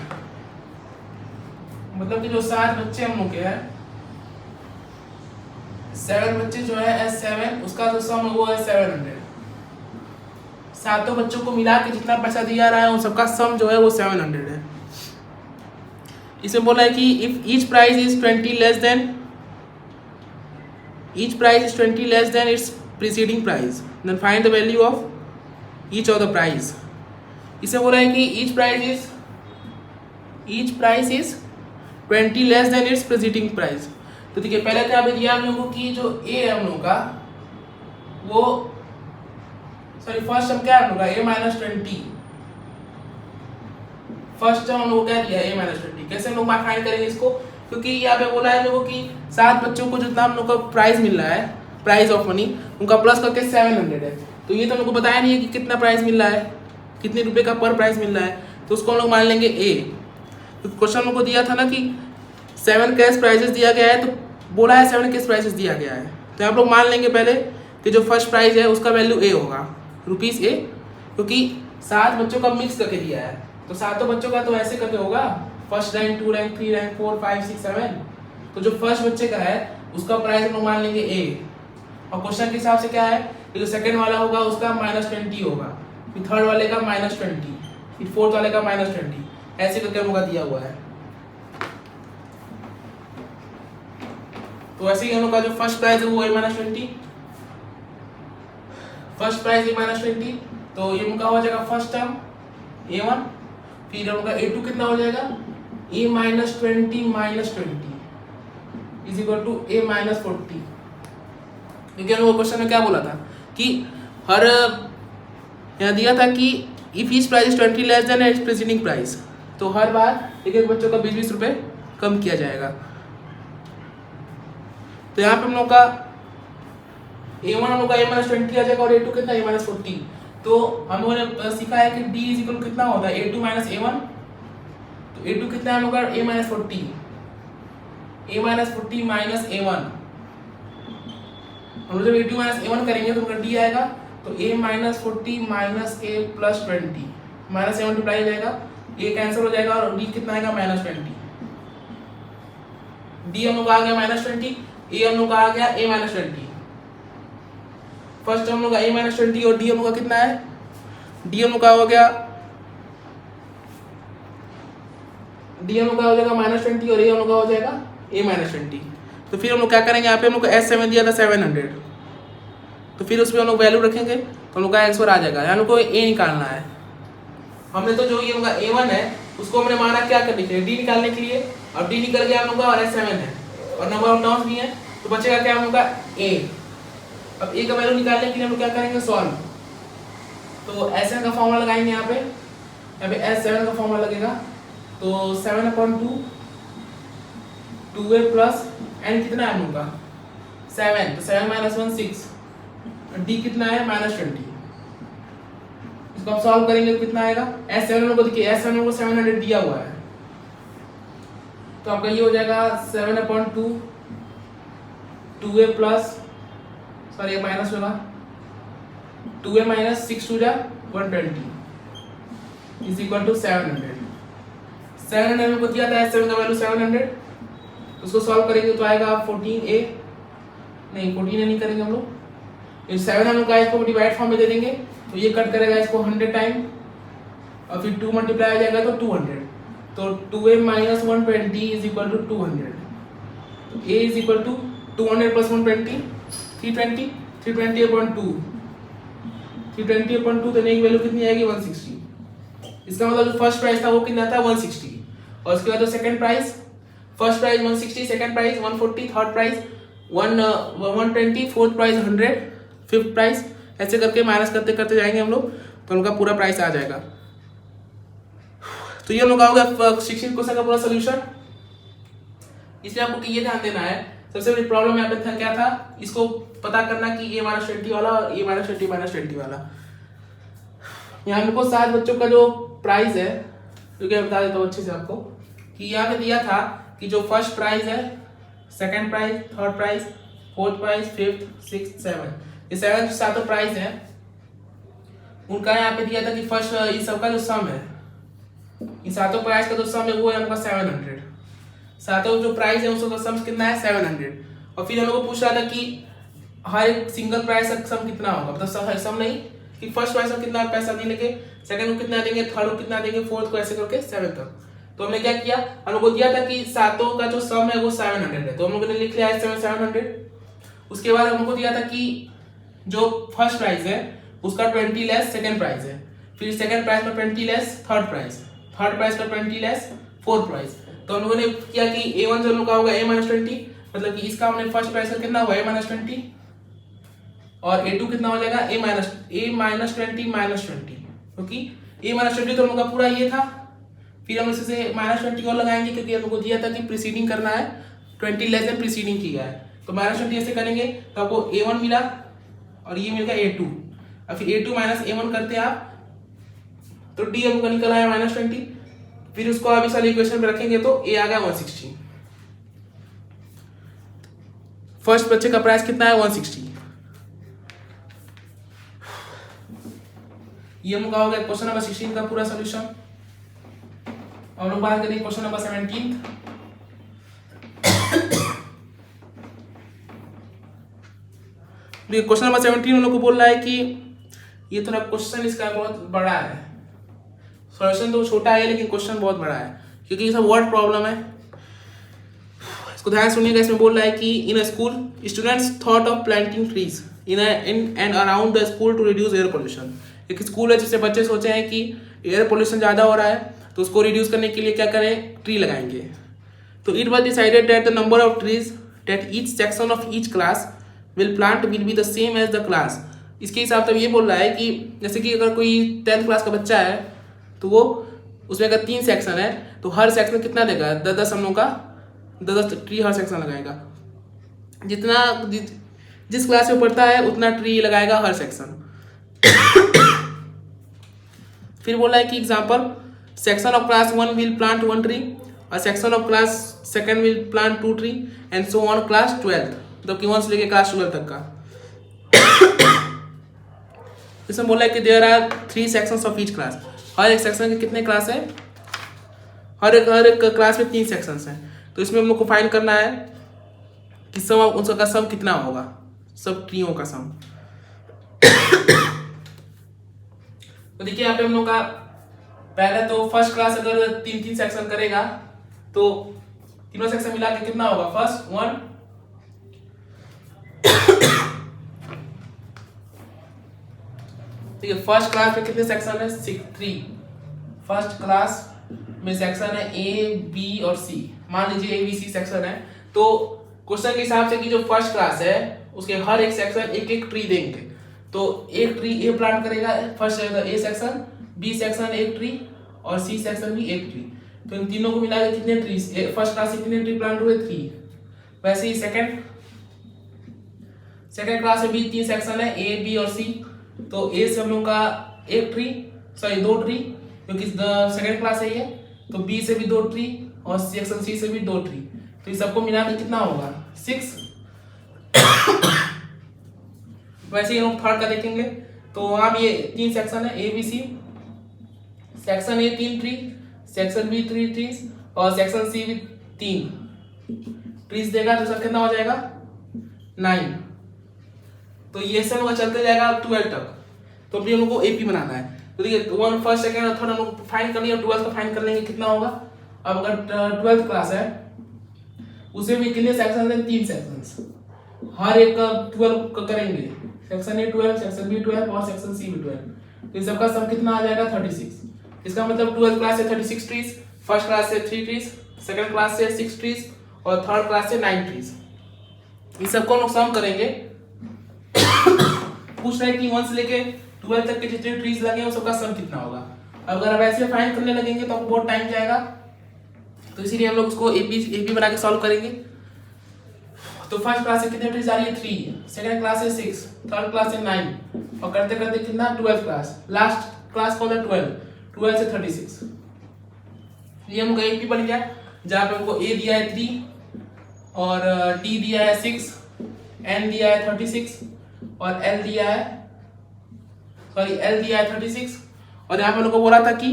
मतलब कि जो 7 बच्चे हम लोग के हैं, 7 बच्चे जो है S7, उसका जो सम वो है 700। सातों बच्चों को मिला के जितना पैसा दिया रहा है उन सबका सम जो है वो 700 है। इसमें बोला है कि if each price is 20 less than its preceding price, then find the value of each of the price. इसमें बोला है कि each price is 20 less than its preceding price. तो देखिए पहले क्या पे दिया हम लोगों को कि जो ए है हम लोगों का वो फर्स्ट टर्म क्या है हम लोग का a माइनस 20, फर्स्ट टर्म हम लोग क्या दिया a माइनस 20। कैसे हम लोग फाइंड करेंगे इसको, क्योंकि यहाँ पे बोला है हम लोगों की 7 बच्चों को जितना हम लोग को प्राइस मिल रहा है, प्राइस ऑफ मनी उनका प्लस करके 700 है, तो ये तो हम लोग को बताया नहीं है कि कितना प्राइस मिल रहा है, कितने रुपए का पर प्राइस मिल रहा है, तो उसको हम लोग मान लेंगे a। तो क्वेश्चन हम को दिया था ना कि 7 कैश प्राइजेस दिया गया है, तो बोला है 7 कैश प्राइजेस दिया गया है, तो आप लोग मान लेंगे पहले कि जो फर्स्ट प्राइज है उसका वैल्यू a होगा, रुपीस a, क्योंकि 7 बच्चों का मिक्स करके दिया है, तो सातों बच्चों का तो ऐसे करके होगा, फर्स्ट रैंक 2 रैंक 3 रैंक 4 5 6 7, तो जो फर्स्ट बच्चे का है उसका प्राइस हम लोग मान लेंगे a, और क्वेश्चन के हिसाब से क्या है कि जो सेकंड वाला होगा उसका -20 होगा, फिर थर्ड वाले का -20, फिर फोर्थ वाले का -20, ऐसे करके हम लोग का दिया हुआ है। तो ऐसे ही हम लोग का जो फर्स्ट प्राइस है वो a-20, फर्स्ट प्राइस a-20, तो ये उनका हो जाएगा फर्स्ट टर्म a1, फिर हम लोग का a2 कितना हो जाएगा a-20 is equal to a-40, क्योंकि हम लोग क्वेश्चन में क्या बोला था कि हर यहाँ दिया था कि if each price is 20 less than its preceding price, तो हर बार एक बच्चों का 20-20 रुपए कम किया जाएगा। तो यहाँ पे हम लोग का a1 हम लोग का a-20 आ जाएगा और a2 कितना a-40, तो हम लोगों ने सीखा है कि d इज इक्वल कितना होता है a2 माइनस a1, तो a2 कितना है हम लोग का a-40 माइनस a1, हम लोग जब a2 माइनस a1 करेंगे तो उनका d आएगा, तो a-40 minus a+20 minus a multiply हो जाएगा, a कैंसिल हो जाएगा और d कितना आएगा -20, d हम लोग आ गया -20, a हम लोग का आ गया a-20, फर्स्ट हम लोग का a-20 और d हम लोग का कितना है, d हम लोग का हो गया d हम लोग का हो जाएगा -20 और a हम लोग का हो जाएगा a-20। तो फिर हम लोग क्या करेंगे, यहाँ पे हम लोग को S7 दिया था 700, तो फिर उसमें हम लोग वैल्यू रखेंगे तो हम लोग का आंसर आ जाएगा। यहाँ को A निकालना है। हमने तो जो ये उनका A1 है उसको हमने माना क्या करने के लिए, D निकालने के लिए, और D निकल गया हम लोग का और S7 है और नंबर ऑफ टर्म्स भी है, तो बचेगा क्या हम लोग का A। अब A का वैल्यू निकालने के लिए हम लोग क्या करेंगे, सॉल्व। तो S7 का फॉर्मूला लगाएंगे यहाँ पे S7 का फॉर्मूला लगेगा, तो 7/2 2A प्लस n कितना है हम लोग का 7, तो 7 - 1 6, D कितना है -20। इसको आप सॉल्व करेंगे तो कितना आएगा, S7 को देखिए S7 को 700 दिया हुआ है, तो आपका ये हो जाएगा 7/2 2A प्लस सॉरी माइनस होगा 2A - 6 2 120 इज इक्वल टू 700। 700 को दिया था S7 का वैल्यू 700, तो उसको सॉल्व करेंगे तो आएगा 14A, नहीं 14A नहीं करेंगे हम लोग, 700 का इसको डिवाइड फॉर्म में दे देंगे तो ये कट करेगा इसको 100 टाइम और फिर 2 मल्टीप्लाई हो जाएगा तो 200, तो 2A - 120 इज इक्वल टू 200, तो A इज इक्वल टू 200 प्लस 120 320 320/2 320/2 देने की वैल्यू कितनी आएगी 160। इसका मतलब जो फर्स्ट प्राइस था वो कितना था 160, और उसके बाद जो second price, first price 160, second price 140, third price 120, fourth price 100, fifth price, ऐसे करके माइनस करते करते जाएंगे हम लोग तो उनका पूरा प्राइस आ जाएगा। तो ये हम लोग होगा 16 क्वेश्चन का पूरा सोल्यूशन। इसलिए आपको ये ध्यान देना है, सबसे बड़ी प्रॉब्लम यहाँ पे था क्या था, इसको पता करना कि A - 20 वाला और A - 20 वाला। यहाँ हमको 7 बच्चों का जो प्राइस है, क्योंकि मैं बता देता हूँ अच्छे से आपको कि यहाँ पे दिया था कि जो फर्स्ट प्राइस है, second price, third price, fourth price, fifth, sixth, seven, ये 7 जो सातों प्राइस है उनका यहाँ पे दिया था कि फर्स्ट इस सबका जो सम है, इन सातों प्राइस का जो सम है वो है हमका 700। सातों जो प्राइस है उसका सम कितना है 700, और फिर हम लोग को पूछ रहा था कि हर एक सिंगल प्राइस का सम कितना होगा, मतलब सम नहीं कि फर्स्ट प्राइस में कितना पैसा नहीं लेंगे, सेकंड को कितना देंगे, थर्ड को कितना देंगे, फोर्थ को ऐसे करके 7 तक। तो हमने क्या किया, हम लोग को दिया था कि सातों का जो सम है वो 700 है, तो हम लोगों ने लिख लिया है 700। उसके बाद हमको दिया था कि जो फर्स्ट प्राइस है उसका 20 लेस सेकंड प्राइस है, फिर सेकंड प्राइस का 20 less third price, third price का 20 लेस फोर्थ प्राइस। तो हम लोगों ने किया कि A1 जो लोग होगा A - 20, मतलब कि इसका हमने फर्स्ट प्राइस का कितना हुआ A - 20, और A2 कितना हो जाएगा A - 20 -20, क्योंकि A - 20 तो हम लोग का पूरा ये था, फिर हम इससे -20 और लगाएंगे क्योंकि हम लोग को दिया था कि प्रीसीडिंग करना है, 20 लेस देन प्रीसीडिंग किया है, तो -20 ऐसे करेंगे तो आपको A1 मिला और ये मिल गया A2, और फिर A2 - A1 करते हैं आप तो D हमको निकल आया -20, फिर उसको आप इस वाले इक्वेशन में रखेंगे तो A आ गया 160। फर्स्ट बच्चे का प्राइस कितना है 160। ये हम लोग का हो गया क्वेश्चन नंबर 16 का पूरा सॉल्यूशन। हम लोग बात करेंगे क्वेश्चन नंबर 17। क्वेश्चन नंबर 17 हम लोग को बोल रहा है कि ये थोड़ा क्वेश्चन इसका बहुत बड़ा है, सॉल्यूशन तो छोटा है लेकिन क्वेश्चन बहुत बड़ा है क्योंकि ये सब वर्ड प्रॉब्लम है। इसको ध्यान सुनिएगा। इसमें बोल रहा है कि in a school students thought of planting trees in and around the school to reduce air pollution. एक स्कूल है जिससे बच्चे सोचे हैं कि एयर पोल्यूशन ज़्यादा हो रहा है तो उसको रिड्यूस करने के लिए क्या करें, ट्री लगाएंगे। तो it was decided that the number of trees that each section of each class will plant will be the same as the class. इसके हिसाब से ये बोल रहा है कि जैसे कि अगर कोई 10th क्लास का बच्चा है तो वो उसमें अगर 3 सेक्शन है तो हर सेक्शन में कितना देगा, 10-10 हम लोग का 10-10 ट्री हर सेक्शन लगाएगा। जितना जिस क्लास में पढ़ता है उतना ट्री लगाएगा हर सेक्शन। फिर बोला है कि example section of class 1 will plant 1 tree और section of class 2 will plant 2 tree and so on class 12, मतलब कि 1 से लेके क्लास 12 तक का। इसमें बोला है कि there are 3 sections of each class. हर एक सेक्शन के कितने क्लास है, हर एक क्लास में 3 सेक्शंस हैं। तो इसमें हम लोग को फाइंड करना है कि सम उसका सम कितना होगा, सब ट्रीओं का सम। तो देखिए यहाँ पे हम लोग का पहले तो फर्स्ट क्लास अगर 3-3 सेक्शन करेगा तो तीनों सेक्शन मिला के कितना होगा, फर्स्ट 1 ठीक है, फर्स्ट क्लास में कितने सेक्शन है? 3। फर्स्ट क्लास में सेक्शन है ए, बी और सी। मान लीजिए ए, बी, सी सेक्शन है, तो क्वेश्चन के हिसाब से कि जो फर्स्ट क्लास है उसके हर एक सेक्शन एक एक ट्री देंगे। तो एक ट्री ए प्लांट करेगा, first a section, b section एक ट्री और सी सेक्शन भी एक ट्री। तो इन तीनों को मिला के कितने ट्री फर्स्ट क्लास से कितने ट्री प्लांट हुए? 3। वैसे ही सेकंड क्लास में भी 3 सेक्शन है, ए, बी और सी। तो ए से हम लोग का एक ट्री, सॉरी 2 ट्री, क्योंकि सेकंड क्लास है ये। तो बी से भी 2 ट्री और सेक्शन सी से भी 2 ट्री। तो ये सबको मिला के कितना होगा? 6। वैसे ही हम थर्ड का देखेंगे, तो वहां भी ये 3 सेक्शन है, A, B, C. Section A 3 tree, section B 3 trees और सेक्शन सी भी 3 ट्रीज देगा। तो सब कितना हो जाएगा? 9। तो ये सब होगा चलते जाएगा 12 तक। तो अभी हम लोग को एपी बनाना है। तो देखिए 1 फर्स्ट सेकंड और थर्ड हम लोग फाइंड कर लिया, 12th का फाइंड कर लेंगे कितना होगा। अब अगर 12th क्लास है उसे भी कितने सेक्शन है? 3 सेक्शंस। हर एक का 12 का करेंगे, सेक्शन ए 12, सेक्शन बी 12 और सेक्शन सी भी 12। तो इस सबका सम कितना आ जाएगा? 36। इसका मतलब 12th क्लास से 36 ट्रीज, फर्स्ट क्लास से 3 ट्रीज, सेकंड क्लास से 6 ट्रीज और थर्ड क्लास से 9 ट्रीज। इस सबको हम लोग सम करेंगे। पूछ रहे हैं कि 1 से लेके 12 तक के जितने ट्रीज लगे हैं सबका सम कितना होगा। अगर आप ऐसे फाइंड करने लगेंगे तो आपको बहुत टाइम जाएगा, तो इसीलिए हम लोग उसको एपी बना के सॉल्व करेंगे। तो फर्स्ट क्लास से कितने ट्रीज आ रही है? 3, सेकंड क्लास से 6, थर्ड क्लास से 9 और करते करते कितना? 12th class. लास्ट क्लास कौन है? 12 से 36। ये हमको एपी बन गया, जहाँ पे हमको ए दिया है 3 और डी दिया है 6, एन दिया है 36 और एल दिया है 36। और यहाँ पे लोगों को बोला था कि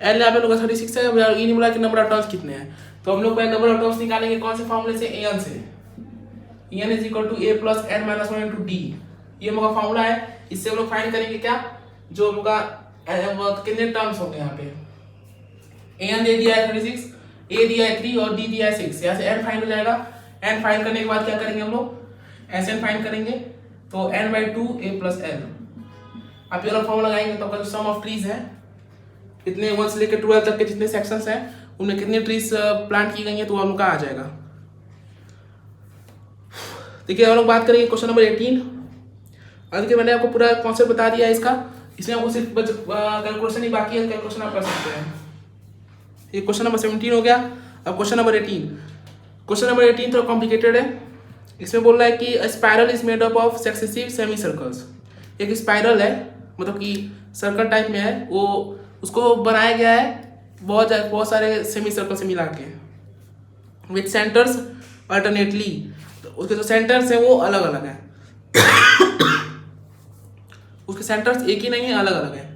एल यहाँ पे लोगों का 36 है, ये नहीं बोला कि नंबर ऑफ टर्म्स कितने हैं। तो हम लोग पहले नंबर ऑफ टर्म्स निकालेंगे कौन से फॉर्मूले से? एन से। N is equal to a plus n minus 1 into d. ये हम लोग का फॉर्मूला है। इससे हम लोग फाइंड करेंगे क्या? जो हम लोग का कितने टर्म्स होंगे यहाँ पे। एन दे दिया है 36, ए दिया है 3 और डी दिया है 6। यहाँ से एन फाइंड हो जाएगा। एन फाइंड करने के बाद क्या करेंगे हम लोग? एस एन फाइंड करेंगे। तो n/2 a प्लस एल। आप ये फॉर्मूला लगाएंगे तो आपका सम ऑफ ट्रीज है, कितने 1 से लेकर 12 तक के जितने सेक्शंस हैं उनमें कितने ट्रीज प्लांट की गई हैं, तो हम लोग का आ जाएगा। देखिए हम लोग बात करेंगे क्वेश्चन नंबर 18। अभी मैंने आपको पूरा कॉन्सेप्ट बता दिया है इसका। इसमें आपको सिर्फ कैलकुलेशन ही बाकी है, कैलकुलेशन आप कर सकते हैं। ये क्वेश्चन नंबर 17 हो गया। अब क्वेश्चन नंबर 18। क्वेश्चन नंबर 18 थोड़ा कॉम्प्लिकेटेड है। इसमें बोल रहा है कि spiral is made up of successive semi circles. एक स्पाइरल है, मतलब कि सर्कल टाइप में है, वो उसको बनाया गया है बहुत सारे सेमी सर्कल से मिला के, विथ सेंटर्स अल्टरनेटली। तो उसके जो सेंटर्स हैं वो अलग अलग हैं। उसके सेंटर्स एक ही नहीं है, अलग अलग है।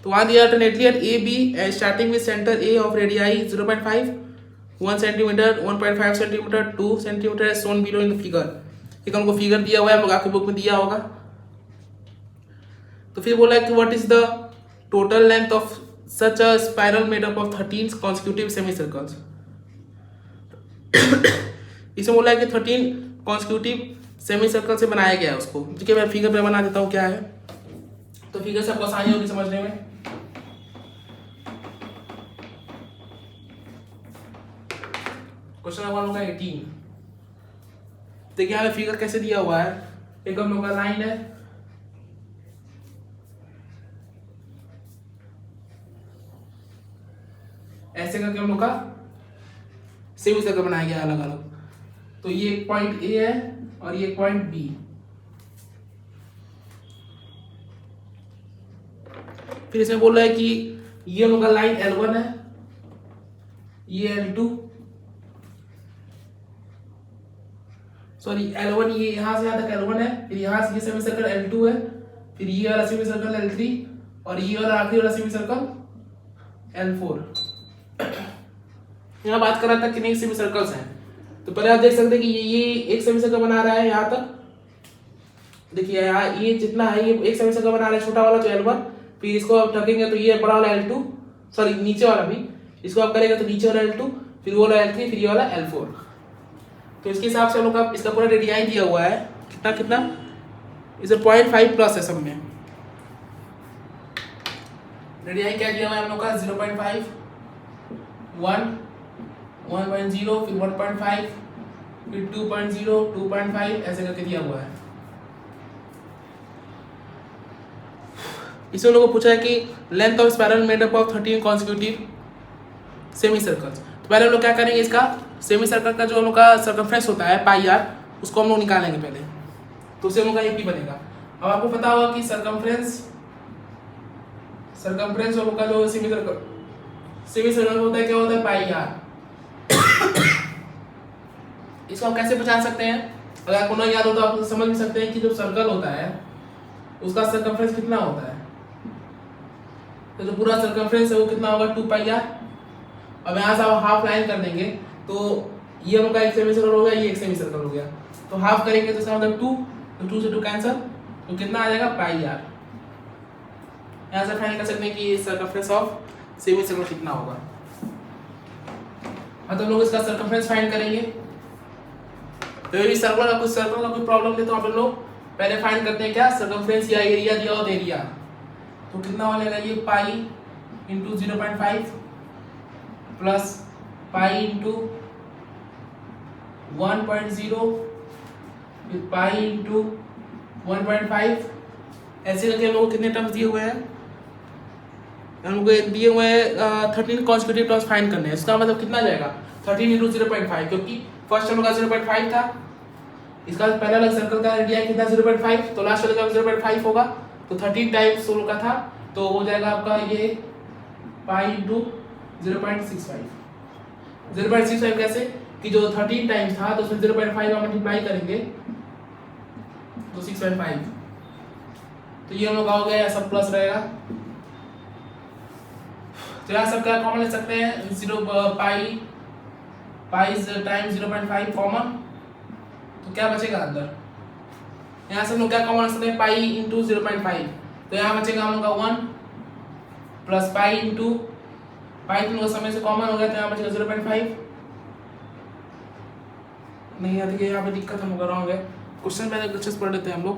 तो वहाँ दिया alternately at a b starting with centre a of radii 0.5, 1 centimetre, 1.5 centimetre, 2 centimetre as shown below in the figure. एक हमको फिगर दिया हुआ है, हम लोग आपकी बुक में दिया होगा। तो फिर बोला है कि what is the total length of such a spiral made up of 13 consecutive semi circles. इसमें बोला है कि 13 कॉन्सिक्यूटिव सेमी सर्कल से बनाया गया है उसको। देखिए मैं फिगर पे बना देता हूँ क्या है, तो फिगर से आपको आसानी होगी समझने में। क्वेश्चन नंबर होगा 18। देखिए यहाँ फिगर कैसे दिया हुआ है। एक हम लोग का लाइन है, ऐसे करके हम लोग का सेमी सर्कल बनाया गया अलग अलग। तो ये एक पॉइंट ए है और ये एक पॉइंट बी। फिर इसमें बोल रहा है कि ये हम लोग का लाइन L1 है, ये L2, सॉरी L1, ये यहां से यहां तक L1 है, फिर यहां से ये सेमी सर्कल L2 है, फिर ये वाला सेमी सर्कल L3 और ये वाला आखिरी वाला सेमी सर्कल L4। यहाँ बात कर रहा था कितने सेमी सर्कल्स हैं। तो पहले आप देख सकते हैं कि ये एक सेमी सर्कल बना रहा है यहाँ तक। देखिए यहाँ ये जितना है, ये एक सेमी सर्कल बना रहा है छोटा वाला जो L1। फिर इसको आप ठकेंगे तो ये बड़ा वाला L2, सॉरी नीचे वाला भी, इसको आप करेंगे तो नीचे वाला L2, फिर वो वाला L3, फिर ये वाला L4। तो इसके हिसाब से हम लोग का इसका पूरा रेडियाई दिया हुआ है कितना कितना, इसे 0.5 प्लस है सब में। रेडियाई क्या दिया हुआ है हम लोग का 0.5, 1, 1.0, फिर 1.5, फिर 2.0, 2.5 ऐसे करके दिया हुआ है। इसमें लोगों को पूछा है कि length of spiral made up of 13 consecutive semi circles. तो पहले हम लोग क्या करेंगे, इसका सेमी सर्कल का जो हम लोग का सर्कमफ्रेंस होता है पाई आर, उसको हम लोग निकालेंगे पहले, तो उससे हम लोग का AP बनेगा। अब आपको पता होगा कि सर्कमफ्रेंस हम लोग का जो सेमी सर्कल होता है क्या होता है, पाई आर। इसको हम कैसे पहचान सकते हैं, अगर आपको नहीं याद हो तो आप समझ भी सकते हैं कि जो सर्कल होता है उसका सर्कमफ्रेंस कितना होता है। तो जो पूरा सर्कमफ्रेंस है वो कितना होगा, 2 पाई आर। अब यहाँ से आप हाफ लाइन कर देंगे तो ये हम लोग का एक सेमी सर्कल हो गया, ये एक सेमी सर्कल हो गया, तो हाफ करेंगे तो इसका मतलब 2, तो 2 से 2 कैंसिल, तो कितना आ जाएगा, पाई आर। यहाँ से फाइंड कर सकते हैं कि सर्कमफ्रेंस ऑफ सेमी सर्कल कितना होगा। अब हम लोग इसका सर्कमफ्रेंस फाइंड करेंगे। तो यदि सर्कल का कोई प्रॉब्लम है तो आप लोग पहले फाइंड करते हैं क्या, सर्कमफ्रेंस या एरिया दिया हो तो एरिया, तो कितना हो जाएगा ये pi into 0.5 plus pi into 1.0 फिर पाई इंटू 1.5, ऐसे करके हम लोग कितने टर्म्स दिए हुए हैं, हम लोग दिए हुए हैं 13 कॉन्सिक्यूटिव टर्म्स फाइंड करने हैं। इसका मतलब कितना जाएगा, 13 इंटू 0.5, क्योंकि फर्स्ट हम लोग का 0.5 था, इसका पहला वाला सर्कल का एरिया कितना 0.5, तो लास्ट वाले का 0.5 होगा, तो 13 टाइम्स हम लोग का था, तो हो जाएगा आपका ये पाई इंटू 0.65। 0.65 कैसे कि जो 13 टाइम्स था तो उसमें 0.5 का मल्टीप्लाई करेंगे तो 6.5, तो ये हम लोग हो गया, सब प्लस रहेगा। तो यहाँ सब क्या कॉमन ले सकते हैं, 0 पाई टाइम 0.5 कॉमन, तो क्या बचेगा अंदर, यहाँ से हम लोग क्या कॉमन ले सकते हैं, पाई इंटू 0.5, तो यहाँ बचेगा हम लोग का 1 प्लस पाई इंटू पाई, तीनों समय से कॉमन हो गया तो यहाँ बचेगा 0.5। नहीं आती है यहाँ पे दिक्कत, हम कर रहा क्वेश्चन पहले अच्छे से पढ़ लेते हैं हम लोग।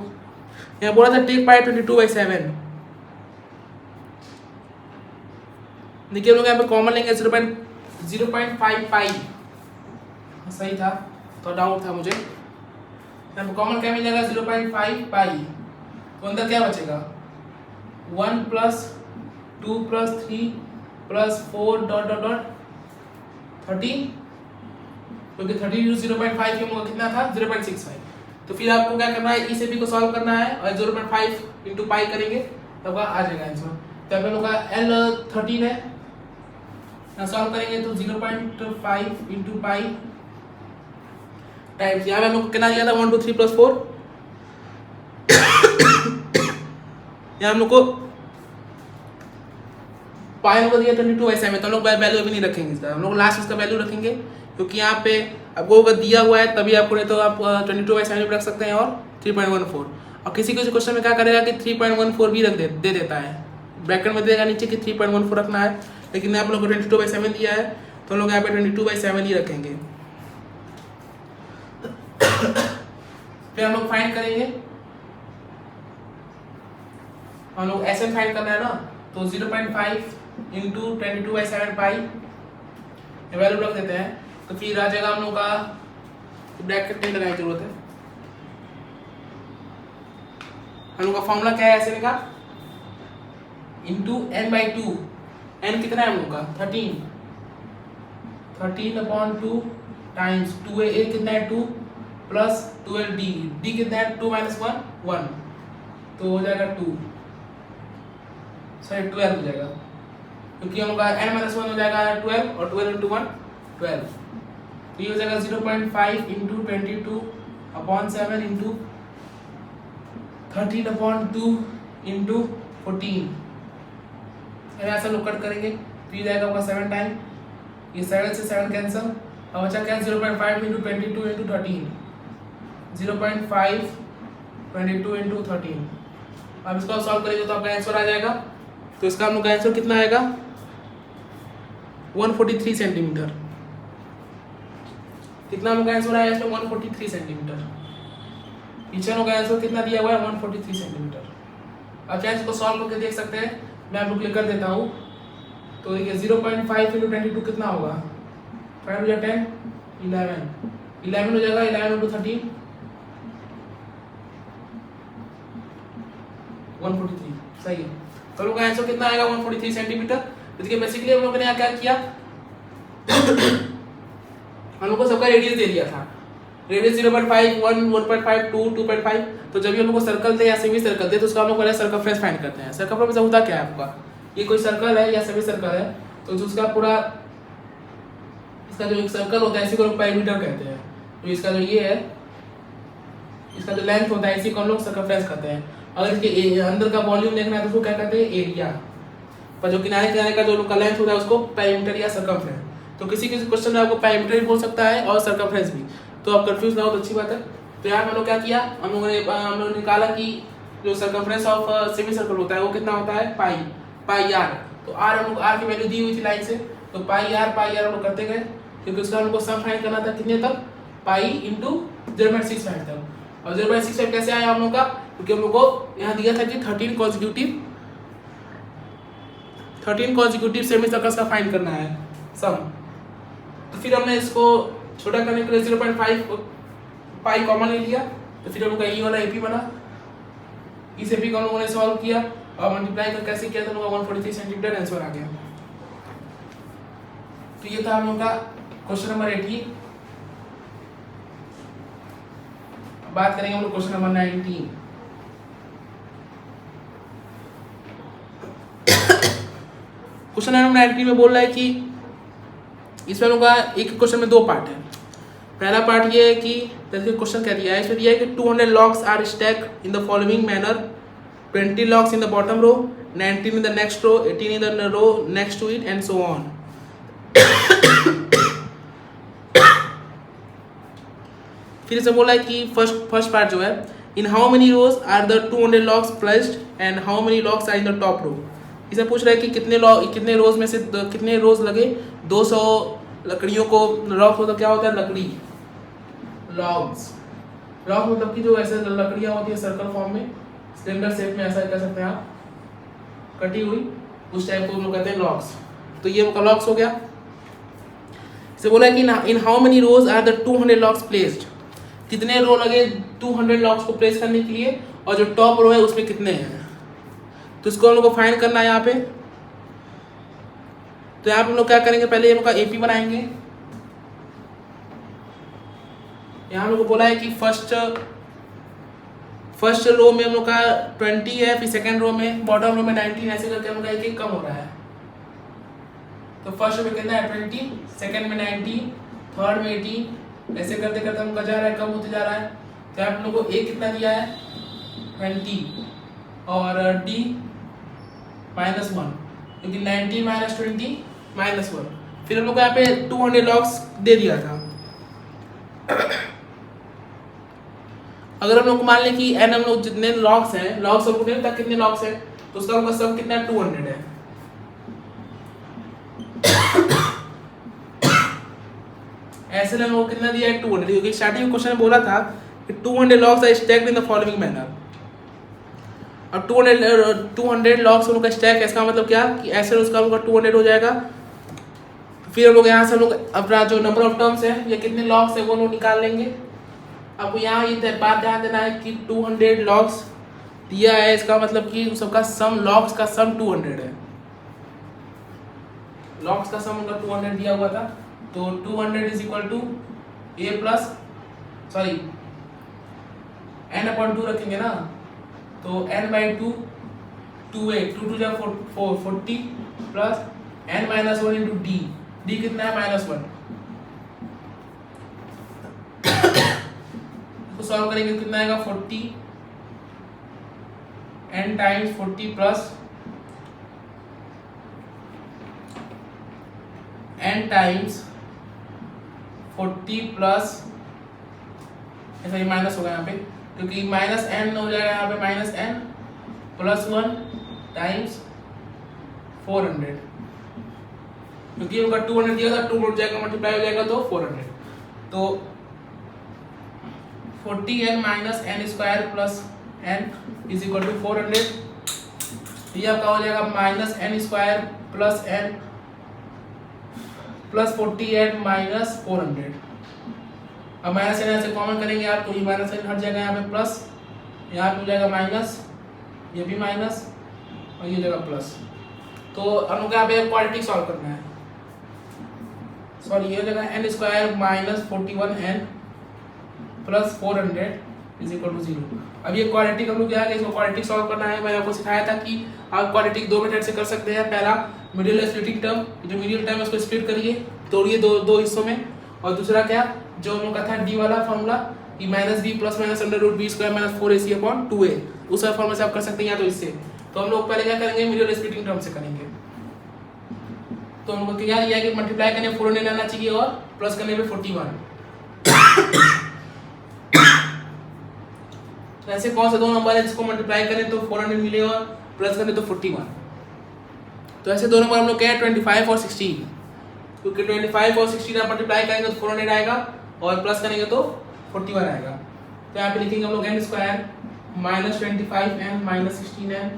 यहाँ बोला था टेक पाई 22/7, देखिए हम लोग यहाँ पे कॉमन लेंगे 0.5 पाई, सही था तो डाउट था मुझे। यहाँ पे कॉमन क्या मिलेगा 0.5 पाई, तो अंदर क्या बचेगा 1 plus 2 plus 3 plus 4 dot dot dot 13, क्योंकि 30 इंटू 0.5 के मुझे कितना था 0.65, तो फिर आपको क्या करना है, इसे भी को सॉल्व करना है और 0.5 इंटू पाई करेंगे तब आ जाएगा आंसर। तो आप लोग का L 13 है, सॉल्व करेंगे तो 0.5 इंटू पाई टाइम्स, यहाँ पे हम लोग कितना दिया था 1 2 3 प्लस 4, यहाँ हम लोग को पाई को दिया 22/7, तो हम लोग वैल्यू अभी नहीं रखेंगे इसका, हम लोग लास्ट इसका वैल्यू रखेंगे, क्योंकि यहाँ पे आपको अगर दिया हुआ है तभी आपको, नहीं तो आप 22/7 भी रख सकते हैं और 3.14, और किसी किसी क्वेश्चन में क्या करेगा कि 3.14 भी दे देता है, ब्रैकेट में देगा नीचे कि 3.14 रखना है, लेकिन आप लोग को 22/7 दिया है तो हम लोग यहाँ पे 22/7 ही रखेंगे। फिर हम लोग फाइंड करेंगे, हम लोग SN फाइंड करना है ना, तो 0.5 इंटू 22/7 पाई वैल्यू रख देते हैं, तो फिर आ जाएगा हम लोग का, ब्रैकेट नहीं लगाने की जरूरत है, हम लोग का फॉर्मूला क्या है SN का, इंटू n/2, n कितना है हम लोग का 13/2 टाइम्स 2a कितना है 2 प्लस 12d कितना है 2 - 1 तो हो जाएगा 2, सॉरी 12 हो जाएगा, क्योंकि हम लोग का n - 1 हो जाएगा 12 और 12 इंटू 1 12, तो ये हो जाएगा 0.5 इंटू 22/7 इंटू 13/2 इंटू 14, ऐसा लोग कट करेंगे तो ये जाएगा आपका 7 टाइम, ये 7 से 7 कैंसिल, अब बचा क्या 0.5 इंटू 22 इंटू 13, 0.5 22 इंटू 13, अब इसको सॉल्व करेंगे तो आपका आंसर आ जाएगा, तो इसका हम लोग का आंसर कितना आएगा 143 सेंटीमीटर। कितना हम लोग का आंसर आया इसमें 143 सेंटीमीटर। पीछे लोग आंसर कितना दिया हुआ है 143 सेंटीमीटर। अब क्या इसको सॉल्व करके देख सकते हैं, मैं आप लोग क्लिक कर देता हूँ। तो देखिए 0.5 × 22 कितना होगा, 5 × 10 11 हो जाएगा, 11 × 13 143 सही है। तो लोग का आंसर कितना आएगा 143 सेंटीमीटर। तो देखिए बेसिकली हम लोगों ने यहाँ क्या किया हम लोग को सबका रेडियस दे दिया था, रेडियस 0.5 1 1.5 2 2.5। तो जब भी हम लोग को सर्कल दे या सेमी सर्कल दे तो उसका हम लोग पहले सर्कमफ्रेंस फाइंड करते हैं। सर्कमफ्रेंस होता क्या है आपका, ये कोई सर्कल है या सेमी सर्कल है तो जो उसका पूरा इसका जो एक सर्कल होता है इसी को लोग पेरीमीटर कहते हैं। तो इसका जो ये है इसका जो लेंथ होता है इसी को हम लोग सर्कमफ्रेंस कहते हैं। अगर इसके अंदर का वॉल्यूम देखना है तो उसको क्या कहते हैं, एरिया। पर जो किनारे किनारे का जो लोग का लेंथ होता है उसको पेरीमीटर या सर्कमफ्रेंस। तो किसी किसी क्वेश्चन में आपको पेरीमीटर भी बोल सकता है और सर्कमफ्रेंस भी, तो आप कंफ्यूज ना हो तो अच्छी बात है। तो यहाँ हम लोग क्या किया, हम लोगों ने निकाला कि जो सर्कमफ्रेंस ऑफ सेमी सर्कल होता है वो कितना होता है पाई आर। तो आर हम लोग आर की वैल्यू दी हुई थी लाइन से, तो पाई आर हम लोग करते गए क्योंकि उसका हम लोग सम फाइंड करना था कितने तक, पाई इंटू 0.65 तक। और 0.65 कैसे आया हम लोग का, क्योंकि हम लोग को यहाँ दिया था कि 13 कॉन्जिक्यूटिव सेमी सर्कल्स का फाइंड करना है सम। तो फिर हमने इसको छोटा करने के लिए 0.5 पाई कॉमन ले लिया, तो फिर हम लोग का ये वाला एपी बना। इस एपी को हम लोगों ने सॉल्व किया और मल्टीप्लाई कर कैसे किया तो हम लोग का 143 सेंटीमीटर आंसर आ गया। तो ये था हम लोग का क्वेश्चन नंबर 18। बात करेंगे हम लोग क्वेश्चन नंबर 19। क्वेश्चन नंबर 19 में बोल रहा है कि इसमें हम लोग का एक क्वेश्चन में दो पार्ट है। पहला पार्ट ये है कि जैसे क्वेश्चन क्या दिया है, इसमें दिया है कि 200 logs are stack in the following manner, 20 logs in the bottom row, 19 in the next row, 18 in the row next to it and so on. फिर से बोला है कि फर्स्ट पार्ट जो है, in how many rows are the 200 logs placed and how many logs are in the top row. इसे पूछ रहा है कि कितने रोज में से कितने रोज लगे 200 लकड़ियों को। लॉग्स मतलब क्या होता है, लकड़ी। लॉग्स मतलब कि जो ऐसे लकड़ियां होती है सर्कल फॉर्म में, सिलेंडर शेप में, ऐसा कह सकते हैं आप, कटी हुई, उस टाइप को हम लोग कहते हैं लॉग्स। तो ये लॉग्स हो गया। इसे बोला है कि in how many rows are the 200 logs placed, कितने रो लगे 200 लॉग्स को प्लेस करने के लिए, और जो टॉप रो है उसमें कितने हैं। तो इसको हम लोग को फाइंड करना है यहाँ पे। तो यहाँ पे हम लोग क्या करेंगे, पहले हम लोग का एपी बनाएंगे। यहाँ हम लोग को बोला है कि फर्स्ट रो में हम लोग का 20 है, फिर सेकंड रो में, बॉटम रो में 19, ऐसे करके हम लोग का एक कम हो रहा है। तो फर्स्ट रो में कितना है 20, सेकंड में 19, थर्ड में 18, ऐसे करते करते हम जा रहा है, कम होते जा रहा है। तो आप लोग को ए कितना दिया है 20 और डी -1, क्योंकि 19 - 20 -1। फिर हम लोग को यहाँ पे 200 लॉग्स दे दिया था। अगर हम लोग मान लें कि एन हम लोग जितने लॉग्स हैं, लॉग्स हम लोग तक कितने लॉग्स हैं, तो उसका हमका सम कितना है 200 है। ऐसे में हमको कितना दिया है 200, क्योंकि स्टार्टिंग में क्वेश्चन में बोला था कि 200 logs are stacked in the following manner. अब 200 लॉग्स हम लोग का स्टैक, इसका मतलब क्या कि ऐसे उसका हम लोग 200 हो जाएगा। फिर हम लोग यहाँ से हम लोग अपना जो नंबर ऑफ टर्म्स है या कितने लॉग्स है वो लोग निकाल लेंगे। आपको यहाँ ये बात ध्यान देना है कि 200 लॉग्स दिया है, इसका मतलब कि सबका सम, लॉग्स का सम 200 है। लॉग्स का सम उनका 200 दिया हुआ था, तो 200 is equal to a plus n/2 रखेंगे ना, तो n/2 2a 2 2 40 plus n-1 into D कितना है -1। इसको सॉल्व करेंगे कितना आएगा 40 n times 40 plus n times 40 plus, ऐसा ये माइनस होगा यहाँ पे, क्योंकि -n हो जाएगा यहाँ पे -n +1 टाइम्स 400, क्योंकि उनका 200 दिया था, 2 उठ जाएगा, मल्टीप्लाई हो जाएगा तो 400। तो 40n minus n square plus n is equal to 400। ये आपका हो जाएगा minus n square plus n plus 40n minus 400। अब माइनस एन से कॉमन करेंगे आप तो ये माइनस एन हट जाएगा, यहाँ पे प्लस, यहाँ पे हो जाएगा माइनस, ये भी माइनस और ये जगह प्लस। तो हम लोग यहाँ पे क्वाड्रेटिक सॉल्व करना है। सॉरी, ये जगह n square minus 41n plus 400 is equal to 0। अब ये क्वाड्रेटिक हम लोग क्या है, इसको क्वाड्रेटिक सॉल्व करना है। मैंने आपको सिखाया था कि आप क्वाड्रेटिक दो मेथड से कर सकते हैं। पहला मिडिल स्प्लिटिंग टर्म, जो मिडिल टर्म है उसको स्प्लिट करिए, तोड़िए दो हिस्सों में। और दूसरा क्या, जो हम लोग का था डी वाला फॉर्मूला कि minus d plus minus under root b square minus 4ac upon 2a, उस फॉर्मूला से आप कर सकते हैं या तो इससे। तो हम लोग पहले क्या करेंगे, मिडिल स्प्लिटिंग टर्म से करेंगे। तो हम लोग को क्या दिया है कि मल्टीप्लाई करने 400 आना चाहिए और प्लस करने पे 41। तो ऐसे कौन से दो नंबर है जिसको मल्टीप्लाई करें तो 400 मिले और प्लस करें तो 41। तो ऐसे दो नंबर हम लोग क्या है 25 और 16, क्योंकि 25 और 16 आप मल्टीप्लाई करेंगे तो 400 आएगा और प्लस करेंगे तो 41 आएगा। तो यहाँ पे लिखेंगे हम लोग n square minus 25n minus 16n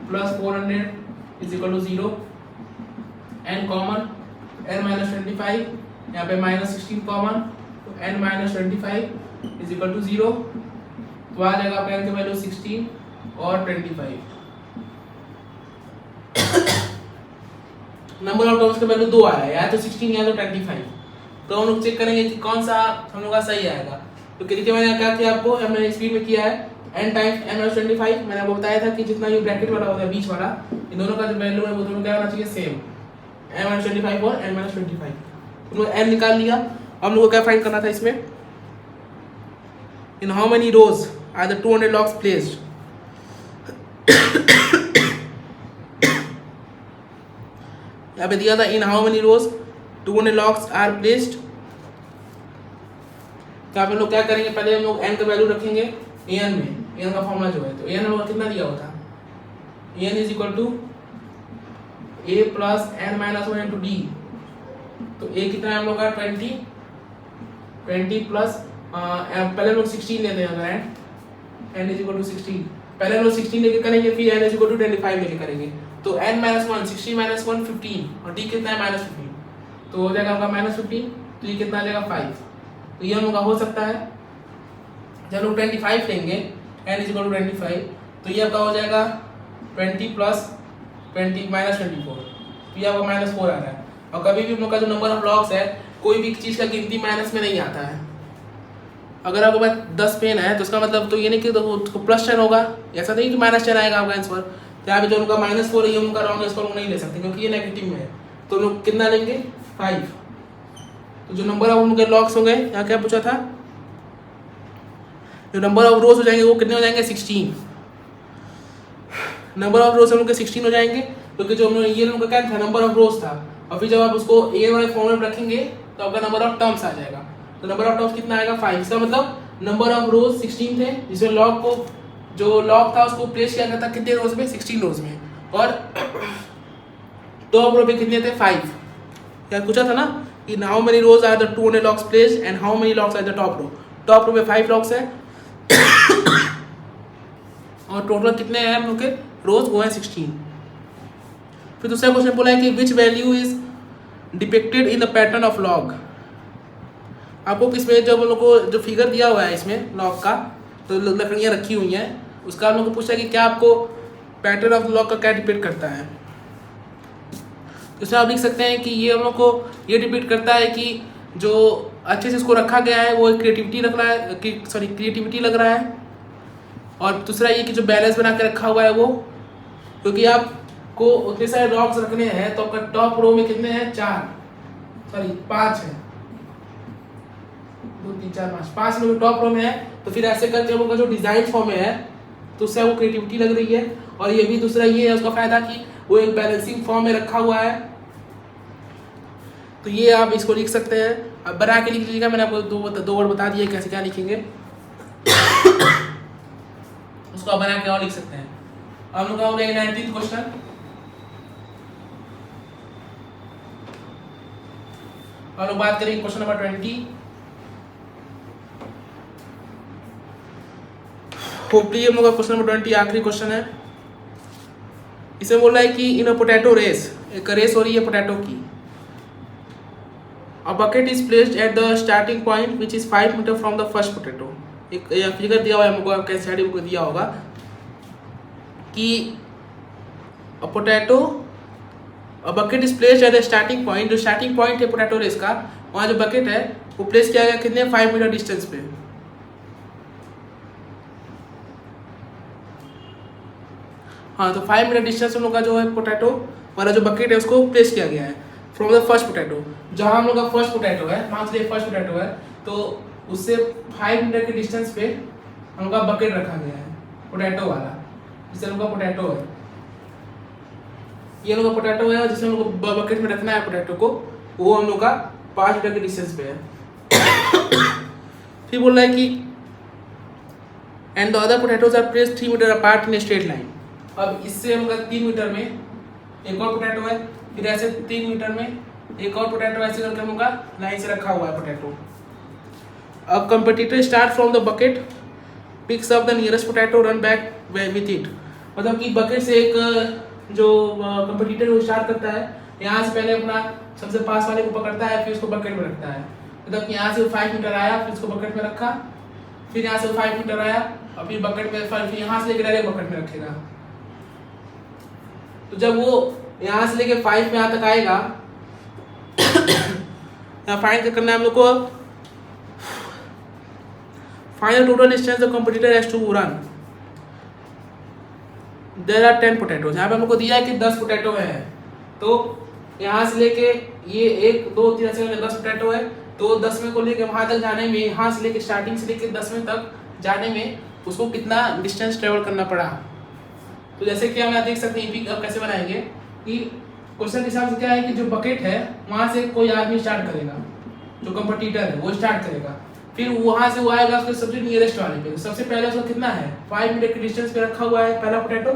plus 400 is equal to 0। n common, n minus 25, यहाँ पे माइनस 16 कॉमन, तो n minus 25 is equal to 0। तो आ जाएगा आपका n की वैल्यू 16 और 25। नंबर ऑफ टर्म्स की वैल्यू 2 आया है, या तो 16 या तो 25। तो हम लोग चेक करेंगे कि कौन सा हम लोग का सही आएगा। तो देखिए मैंने क्या किया आपको, हमने स्पीड में किया है n टाइम्स n माइनस 25। मैंने आपको बताया था कि जितना ये ब्रैकेट वाला होता है बीच वाला, इन दोनों का जो वैल्यू है वो दोनों क्या होना चाहिए, सेम, n माइनस 25 और n माइनस 25। तो n निकाल लिया। हम लोग को क्या फाइंड करना था इसमें, in how many rows are the 200 logs placed. यहाँ पे दिया था in how many rows 200 logs are placed. तो आप लोग क्या करेंगे, पहले हम लोग n का वैल्यू रखेंगे an में, an का फॉर्मूला जो है, तो an हम लोग कितना दिया हुआ था, an is equal to a plus n minus 1 into d. तो a कितना है हम लोग का 20 प्लस पहले हम लोग 16 लेते हैं, अगर n इज इक्वल टू 16, पहले हम लोग 16 लेके करेंगे, फिर n इज इक्वल टू 25 लेके करेंगे। तो n माइनस 1, 16 माइनस 1 15 और d कितना है माइनस 15, तो हो जाएगा आपका माइनस 15। तो ये कितना आ जाएगा 5। तो ये हम लोग का हो सकता है, जब लोग 25 लेंगे n इज इक्वल टू 25, तो ये आपका हो जाएगा 20 प्लस 20 माइनस 24, तो ये आपका माइनस 4 आ रहा है। और कभी भी हम लोग का जो नंबर ऑफ लॉक्स है, कोई भी चीज़ का गिनती माइनस में नहीं आता है। अगर आपके पास 10 पेन है तो उसका मतलब तो ये नहीं कि तो प्लस 10 होगा, ऐसा नहीं कि माइनस 10 आएगा आपका आंसर। तो यहाँ पे जो उनका -4 है ये उनका रॉन्ग आंसर नहीं ले सकते, क्योंकि ये नेगेटिव में है। तो हम लोग कितना लेंगे 5। तो जो नंबर ऑफ उनके लॉक्स होंगे, यहाँ क्या पूछा था, जो नंबर ऑफ रोज हो जाएंगे वो कितने हो जाएंगे 16। नंबर ऑफ रोज हम लोग के 16 हो जाएंगे, क्योंकि जो हम लोग ये उनका क्या था, नंबर ऑफ रोज था। और फिर जब आप उसको ए वाले फॉर्म में रखेंगे तो आपका नंबर ऑफ टर्म्स आ जाएगा। तो नंबर ऑफ टर्म्स कितना आएगा 5। इसका मतलब नंबर ऑफ रोज 16 थे, जिसमें लॉग को जो लॉग था उसको प्लेस किया गया था कितने रोज में, 16 रोज में। और टॉप रो पे कितने थे 5। क्या पूछा था ना कि how many rows are the 200 logs placed and how many logs are the top row. Top row में 5 लॉक्स है और टोटल कितने हैं हम लोग के रोज, वो है 16। फिर दूसरा क्वेश्चन बोला है कि which value is depicted in the pattern of log. आपको किसमें जब हम लोग को जो फिगर दिया हुआ है इसमें लॉग का, तो लकड़ियाँ रखी हुई हैं, उसका हम लोग को पूछा है कि क्या आपको पैटर्न ऑफ लॉग का क्या डिपिक्ट करता है। तो इसमें आप लिख सकते हैं कि ये हम लोग को ये डिपिक्ट करता है कि जो अच्छे से इसको रखा गया है वो क्रिएटिविटी लग रहा है, क्रिएटिविटी लग रहा है। और दूसरा ये कि जो बैलेंस बना के रखा हुआ है वो, क्योंकि आपको उतने सारे लॉग्स रखने हैं तो आपका टॉप रो में कितने हैं 5 है, 2 3 4 5 लोग टॉप रो में है। तो फिर ऐसे करके हम लोग का जो डिजाइन फॉर्म में है तो उससे वो क्रिएटिविटी लग रही है। और ये भी दूसरा ये है उसका फायदा कि वो एक बैलेंसिंग फॉर्म में रखा हुआ है। तो ये आप इसको लिख सकते हैं। अब बना के लिख लीजिएगा, मैंने आपको दो वर्ड बता दिए कैसे क्या लिखेंगे। उसको आप बना के और लिख सकते हैं। हम लोग का हो गया 19th क्वेश्चन। और लोग बात करेंगे क्वेश्चन नंबर 20। होपली हम लोग का क्वेश्चन नंबर 20 आखिरी क्वेश्चन है। इसमें बोल रहा है कि इन अ पोटैटो रेस, एक रेस हो रही है पोटैटो की। A bucket is placed at the starting point which is 5 metre from the first potato. एक फिगर दिया हुआ है हमको, कैसे को दिया होगा कि a potato, a bucket is placed at the starting point, जो स्टार्टिंग पॉइंट है पोटैटो रेस का, वहाँ जो बकेट है वो प्लेस किया गया कितने 5 मीटर डिस्टेंस पे। हाँ, तो 5 मीटर डिस्टेंस हम लोग का जो है पोटैटो वाला जो बकेट है उसको प्लेस किया गया है फ्रॉम द फर्स्ट पोटैटो। जहाँ हम लोग का फर्स्ट पोटैटो है, मान लीजिए फर्स्ट पोटैटो है, तो उससे 5 मीटर के डिस्टेंस पे हम लोग का बकेट रखा गया है पोटैटो वाला, जिससे हम लोग का पोटैटो है, ये हम लोग का पोटैटो है जिसमें हम लोग को बकेट में रखना है पोटैटो को, वो हम लोग का 5 मीटर के डिस्टेंस पे है। फिर बोल रहा है कि and the other potatoes are placed 3 metre apart in straight line. अब इससे हम लोग 3 मीटर में एक और पोटैटो है, फिर ऐसे 3 मीटर में एक और पोटैटो, ऐसे करके हम लोग का लाइन से रखा हुआ है पोटैटो। अब competitor start from the bucket, picks up the nearest potato, run back with it. मतलब कि बकेट से एक जो कंपटीटर वो स्टार्ट करता है, यहाँ से पहले अपना सबसे पास वाले को पकड़ता है, फिर उसको बकेट में रखता है। मतलब कि यहाँ से 5 मीटर आया, फिर उसको बकेट में रखा, फिर यहाँ से 5 मीटर आया और फिर बकेट में, फिर यहाँ से लेकर डायरेक्ट बकेट में रखेगा। तो जब वो यहाँ से लेके 5 में यहाँ तक आएगा, यहाँ फाइंड करना है हम लोग को, find the total distance the competitor has to run. There are 10 potatoes. यहाँ पे हमको दिया है कि 10 पोटैटो है, तो यहाँ से लेके ये 1 2 3 ऐसे 10 पोटैटो है, तो 10वें को लेके वहाँ तक जाने में, यहाँ से लेके स्टार्टिंग से लेके 10वें तक जाने में उसको कितना डिस्टेंस ट्रेवल करना पड़ा। तो जैसे कि हम यहाँ देख सकते हैं, अब कैसे बनाएंगे कि क्वेश्चन के हिसाब से क्या है कि जो बकेट है वहाँ से कोई आदमी स्टार्ट करेगा, जो कंपटीटर है वो स्टार्ट करेगा, फिर वहाँ से वो आएगा उसके सबसे नियरेस्ट वाले पे। सबसे पहले उसका कितना है 5 मीटर के डिस्टेंस पे रखा हुआ है पहला पोटैटो,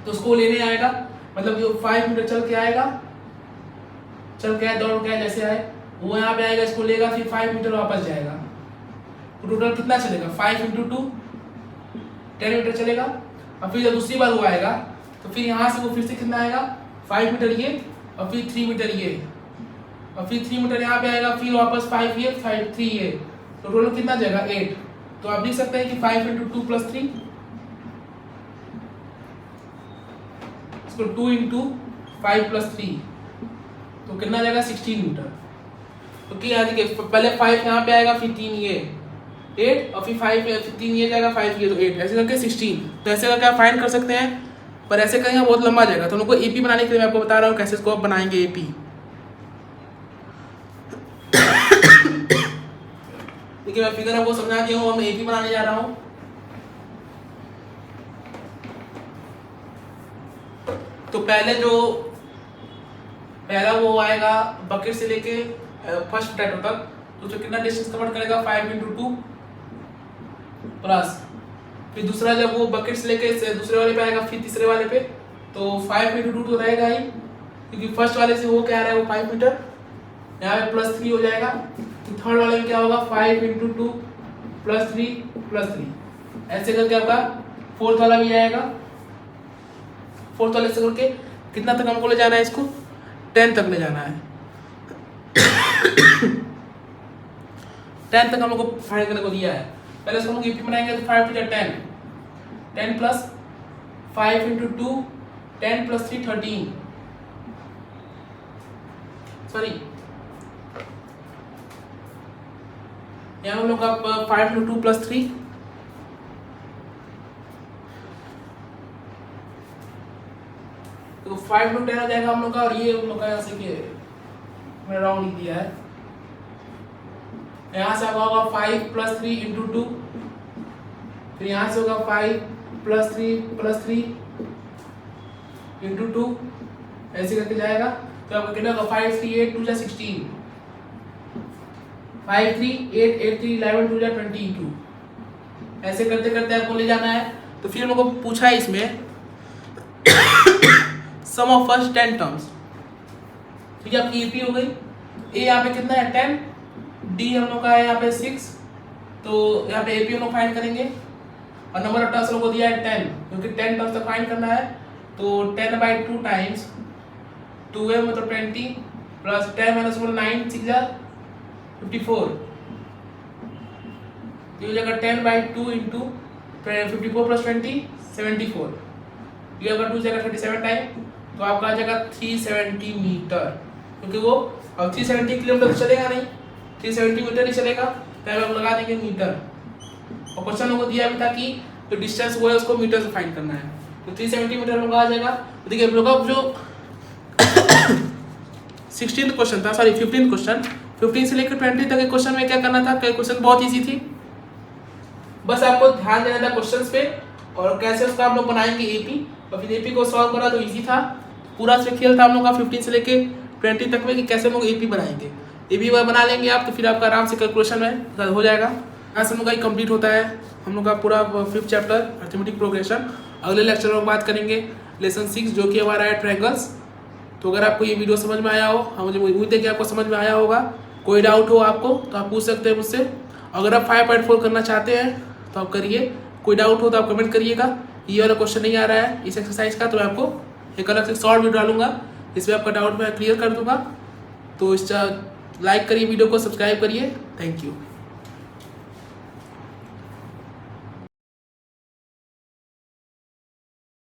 तो उसको लेने आएगा, मतलब जो 5 मीटर चल के आएगा, चल के आए, दौड़ के आए, जैसे आए वो यहाँ पे आएगा, इसको लेगा, फिर 5 मीटर वापस जाएगा। तो टोटल कितना चलेगा 5 × 2 10 मीटर चलेगा। और फिर जब दूसरी बार वो आएगा तो फिर यहाँ से वो फिर से कितना आएगा 5 मीटर ये, और फिर 3 मीटर ये, और फिर 3 मीटर यहाँ पे आएगा, फिर वापस 5 ये 5 3 ये, तो टोटल कितना जाएगा 8। तो आप देख सकते हैं कि 5 × 2 + 3, इसको 2 × 5 + 3, तो कितना जाएगा 16 मीटर। तो क्या देखिए पहले 5 यहाँ पे आएगा, फिर 3 ये 8, और फिर 5 फिर 3 ये जाएगा, 5 ये, तो 8, ऐसे करके 16। तो ऐसे करके आप फाइंड कर सकते हैं, पर ऐसे करेंगे बहुत लंबा जाएगा। तो उनको एपी बनाने के लिए मैं आपको बता रहा हूँ कैसे इसको आप बनाएंगे एपी। देखिए मैं फिगर आपको समझा दिया हूँ, मैं एपी बनाने जा रहा हूँ। तो पहला वो आएगा बकेट से लेके फर्स्ट पोटैटो तक, तो कितना डिस्टेंस कवर करेगा 5 × 2 प्लस, फिर दूसरा जब वो बकेट से लेके दूसरे वाले पे आएगा, फिर तीसरे वाले पे, तो 5 × 2 तो रहेगा ही, क्योंकि फर्स्ट वाले से वो क्या आ रहा है वो 5 मीटर, यहाँ पे +3 हो जाएगा। तो थर्ड वाले में क्या होगा 5 × 2 + 3 + 3, ऐसे करके आपका फोर्थ वाला भी आएगा। फोर्थ वाले से करके कितना तक हमको ले जाना है, इसको 10 तक ले जाना है। 10 तक हम लोग को फाइंड करने को दिया है। पहले इसको हम लोग ईपी बनाएंगे, तो 5 × 10 10 + 5 × 2 10 + 3 13, सॉरी यहाँ हम लोग का 5 × 2 + 3, तो 5 × 10 आ जाएगा हम लोग का, और ये हम लोग का यहाँ से कि मैंने रॉन्ग लिख दिया है, यहाँ से होगा 5 + 3 × 2, फिर यहाँ से होगा 5 + 3 + 3 × 2, ऐसे करके जाएगा। तो आपका कितना होगा 5 3 8 2 16, 5 3 8 8 3 11 2 22, ऐसे करते करते आपको ले जाना है। तो फिर हम लोग को पूछा है इसमें सम ऑफ फर्स्ट 10 टर्म्स, ठीक है आपकी ईपी हो गई। ए यहाँ पे कितना है 10, डी हम लोग का है यहाँ पे 6, तो यहाँ पे एपी हम लोग फाइंड करेंगे। और नंबर ऑफ टर्न्स लोगों को दिया है 10, क्योंकि 10 टर्न्स तक फाइंड करना है। तो 10/2 टाइम्स 2a मतलब 20 प्लस 10 माइनस 9 6 54, तो ये जगह 10/2 इंटू 54 प्लस 20 74, ये अगर 2 जगह 37 टाइम, तो आपका आ जाएगा 370 मीटर, क्योंकि वो अब 370 किलोमीटर चलेगा नहीं, 370 मीटर ही चलेगा, तो हम लगा देंगे मीटर। और क्वेश्चन हमको दिया भी था कि जो डिस्टेंस वो है उसको मीटर से फाइंड करना है, तो 370 मीटर लोग आ जाएगा। तो देखिए हम लोग का जो 16th क्वेश्चन था, सॉरी 15th क्वेश्चन, 15 से लेकर 20 तक के क्वेश्चन में क्या करना था, क्वेश्चन बहुत इजी थी, बस आपको ध्यान देना था क्वेश्चंस पे और कैसे उसका हम लोग बनाएंगे एपी, और फिर एपी को सॉल्व करा तो इजी था। पूरा से खेल था हम लोग का 15 से लेके 20 तक में कि कैसे हम लोग एपी बनाएंगे। एपी बना लेंगे आप तो फिर आपका आराम से कैलकुलेशन में हो जाएगा। यहाँ से हम लोग का कंप्लीट होता है हम लोग का पूरा 5th चैप्टर अरिथमेटिक प्रोग्रेशन। अगले लेक्चर में बात करेंगे लेसन 6 जो कि हमारा है ट्रायंगल्स। तो अगर आपको ये वीडियो समझ में आया हो, मुझे उम्मीद है कि आपको समझ में आया होगा। कोई डाउट हो आपको तो आप पूछ सकते हैं मुझसे। अगर आप 5.4 करना चाहते हैं तो आप करिए, कोई डाउट हो तो आप कमेंट करिएगा। ये वाला क्वेश्चन नहीं आ रहा है इस एक्सरसाइज का, तो मैं आपको एक अलग से शॉर्ट वीडियो डालूंगा, इसमें आपका डाउट मैं क्लियर कर दूंगा। तो इस लाइक करिए, वीडियो को सब्सक्राइब करिए। Thank you.